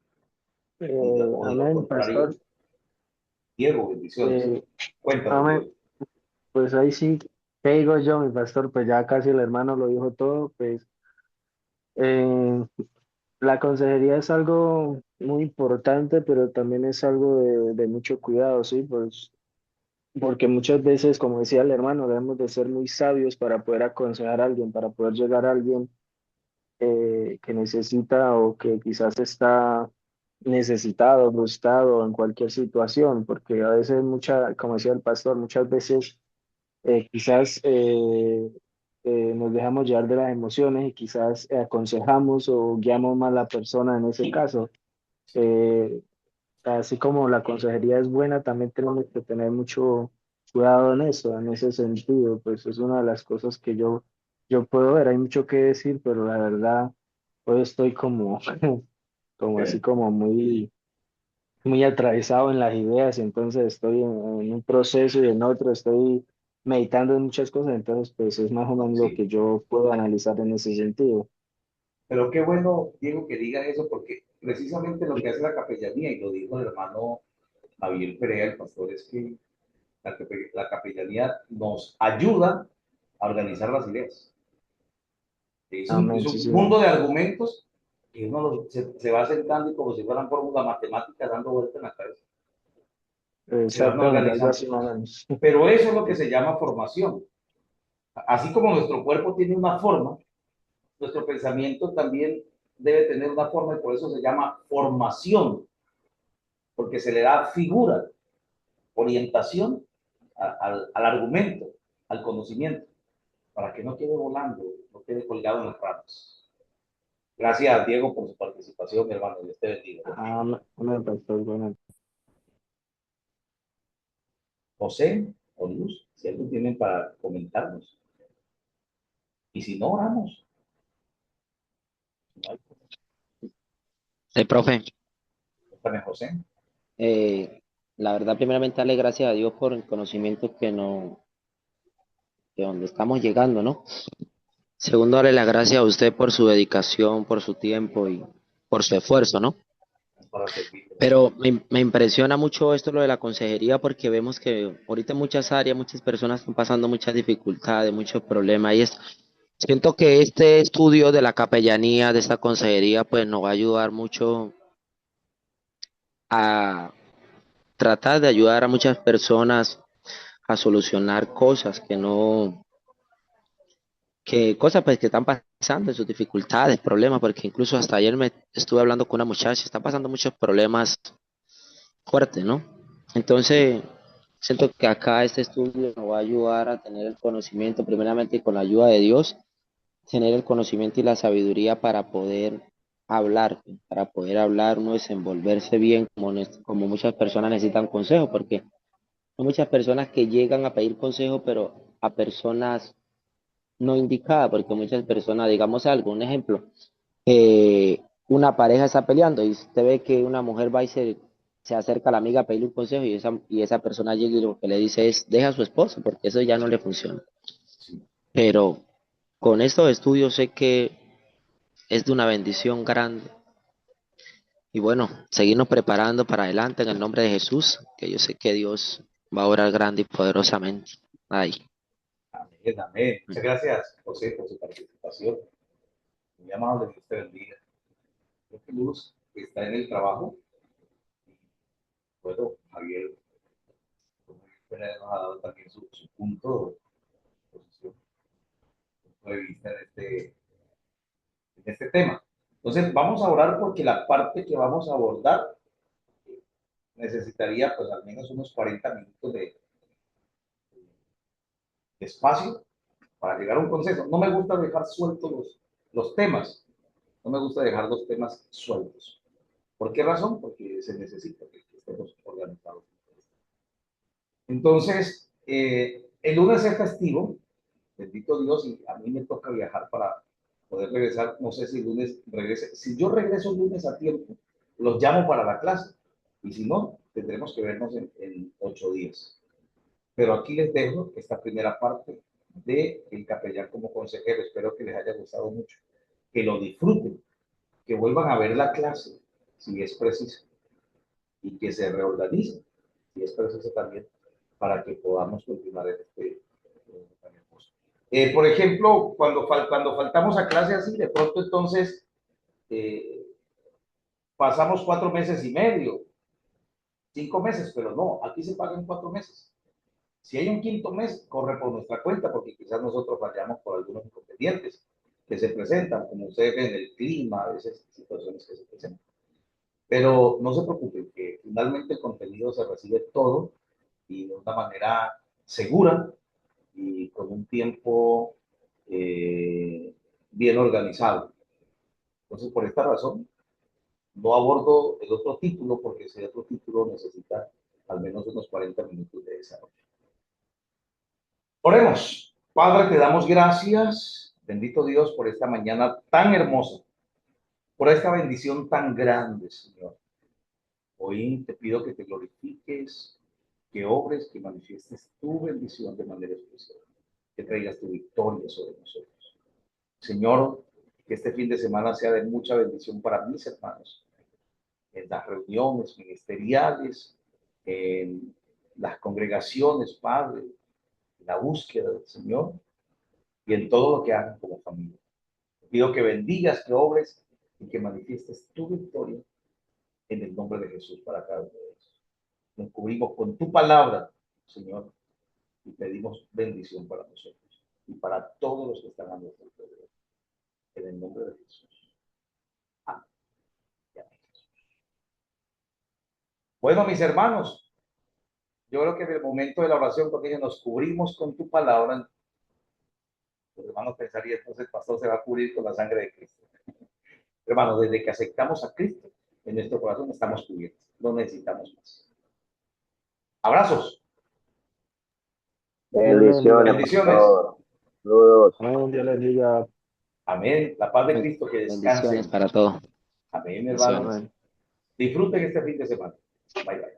o de lo Amén, contrario, pastor. Diego, bendiciones. Eh, Cuéntanos, amén. Diego. Pues ahí sí, ¿qué digo yo, mi pastor? Pues ya casi el hermano lo dijo todo. Pues eh, la consejería es algo muy importante, pero también es algo de mucho cuidado, ¿sí? Pues porque muchas veces, como decía el hermano, debemos de ser muy sabios para poder aconsejar a alguien, para poder llegar a alguien que necesita o que quizás está necesitado, frustrado en cualquier situación, porque a veces como decía el pastor, muchas veces quizás nos dejamos llevar de las emociones y quizás aconsejamos o guiamos mal a la persona en ese caso. Eh, Así como la consejería es buena, también tenemos que tener mucho cuidado en eso, en ese sentido, pues es una de las cosas que yo puedo ver. Hay mucho que decir, pero la verdad, hoy estoy como, como así ¿Eh? como muy atravesado en las ideas, y entonces estoy en un proceso y en otro, estoy meditando en muchas cosas, entonces pues es más o menos lo Sí, que yo puedo analizar en ese sentido. pero qué bueno, Diego, que diga eso, porque precisamente lo que hace la capellanía, y lo dijo el hermano Javier Perea, el pastor, es que la capellanía nos ayuda a organizar las ideas. Es Amén, sí, un señor. mundo de argumentos que se va sentando y como si fueran fórmulas matemáticas dando vueltas en la cabeza. Se van Exactamente, algo organizando. así más o menos. Pero eso es lo que se llama formación. Así como nuestro cuerpo tiene una forma, nuestro pensamiento también debe tener una forma y por eso se llama formación, porque se le da figura, orientación al argumento, al conocimiento, para que no quede volando, no quede colgado en las ramas. Gracias, Diego, por su participación, mi hermano. Dios te bendiga. Amén, amén, pastor, bueno. José o Luz, si algo tienen para comentarnos. Y si no, oramos. No Profe, hay José. eh, la verdad, primeramente, darle gracias a Dios por el conocimiento de donde estamos llegando, ¿no? Segundo, darle las gracias a usted por su dedicación, por su tiempo y por su esfuerzo, ¿no? Para servirle. Pero me impresiona mucho esto, lo de la consejería, porque vemos que ahorita en muchas áreas, muchas personas están pasando muchas dificultades, muchos problemas y esto. Siento que este estudio de la capellanía, de esta consejería, pues nos va a ayudar mucho a tratar de ayudar a muchas personas a solucionar cosas que no, que cosas pues que están pasando, sus dificultades, problemas, porque incluso hasta ayer me estuve hablando con una muchacha, está pasando muchos problemas fuertes, ¿no? Entonces, siento que acá este estudio nos va a ayudar a tener el conocimiento, primeramente con la ayuda de Dios, tener el conocimiento y la sabiduría para poder hablar, uno desenvolverse bien, como muchas personas necesitan consejo, porque hay muchas personas que llegan a pedir consejo, pero a personas no indicadas, porque muchas personas, digamos algo, un ejemplo, una pareja está peleando y usted ve que una mujer va y se acerca a la amiga a pedirle un consejo y esa persona llega y lo que le dice es, deja a su esposo, porque eso ya no le funciona. Sí. Pero con estos estudios sé que es de una bendición grande. Y bueno, seguirnos preparando para adelante en el nombre de Jesús, que yo sé que Dios va a orar grande y poderosamente. Ay, Amén, amén. Muchas gracias, José, por su participación. Muy amable, Dios te bendiga. Creo que Luz está en el trabajo. Bueno, Javier, como siempre, nos ha dado también su punto, posición, punto de vista en este tema. Entonces, vamos a orar porque la parte que vamos a abordar necesitaría pues al menos unos 40 minutos de espacio para llegar a un consenso. No me gusta dejar sueltos los temas, no me gusta dejar los temas sueltos. ¿Por qué razón? Porque se necesita que estemos organizados. Entonces, el lunes es festivo, bendito Dios, y a mí me toca viajar para poder regresar. No sé si el lunes regrese. Si yo regreso el lunes a tiempo, los llamo para la clase. Y si no, tendremos que vernos en 8 días. Pero aquí les dejo esta primera parte de El Capellán como consejero. Espero que les haya gustado mucho, que lo disfruten, que vuelvan a ver la clase, si es preciso, y que se reorganicen, si es preciso también, para que podamos continuar en este tan hermoso. Por ejemplo, cuando faltamos a clase así, de pronto entonces eh, pasamos 4 meses y medio, 5 meses, pero no, aquí se pagan 4 meses. Si hay un quinto mes, corre por nuestra cuenta, porque quizás nosotros fallamos por algunos inconvenientes que se presentan, como ustedes ven, el clima, a veces situaciones que se presentan. Pero no se preocupen, que finalmente el contenido se recibe todo y de una manera segura y con un tiempo bien organizado. Entonces, por esta razón, no abordo el otro título, porque ese otro título necesita al menos unos 40 minutos de desarrollo. Oremos. Padre, te damos gracias, bendito Dios, por esta mañana tan hermosa, por esta bendición tan grande, Señor. Hoy te pido que te glorifiques, que obres, que manifiestes tu bendición de manera especial, que traigas tu victoria sobre nosotros. Señor, que este fin de semana sea de mucha bendición para mis hermanos, en las reuniones ministeriales, en las congregaciones, Padre, en la búsqueda del Señor y en todo lo que hagan como familia. Te pido que bendigas, que obres y que manifiestes tu victoria en el nombre de Jesús para cada uno de ellos. Nos cubrimos con tu palabra, Señor, y pedimos bendición para nosotros y para todos los que están a nuestro alrededor. En el nombre de Jesús. Amén. Bueno, mis hermanos, yo creo que en el momento de la oración, porque nos cubrimos con tu palabra, los hermanos pensarían, entonces el pastor se va a cubrir con la sangre de Cristo. Hermanos, desde que aceptamos a Cristo, en nuestro corazón estamos cubiertos. No necesitamos más. Abrazos. Dios le Bendiciones, bendiga. Bendiciones. pastor. Saludos. Amén, Dios le bendiga. Amén. La paz de Cristo que bendiciones descansen. para todos. Amén, Bendiciones. hermanos. Amén. Disfruten este fin de semana. Bye, bye.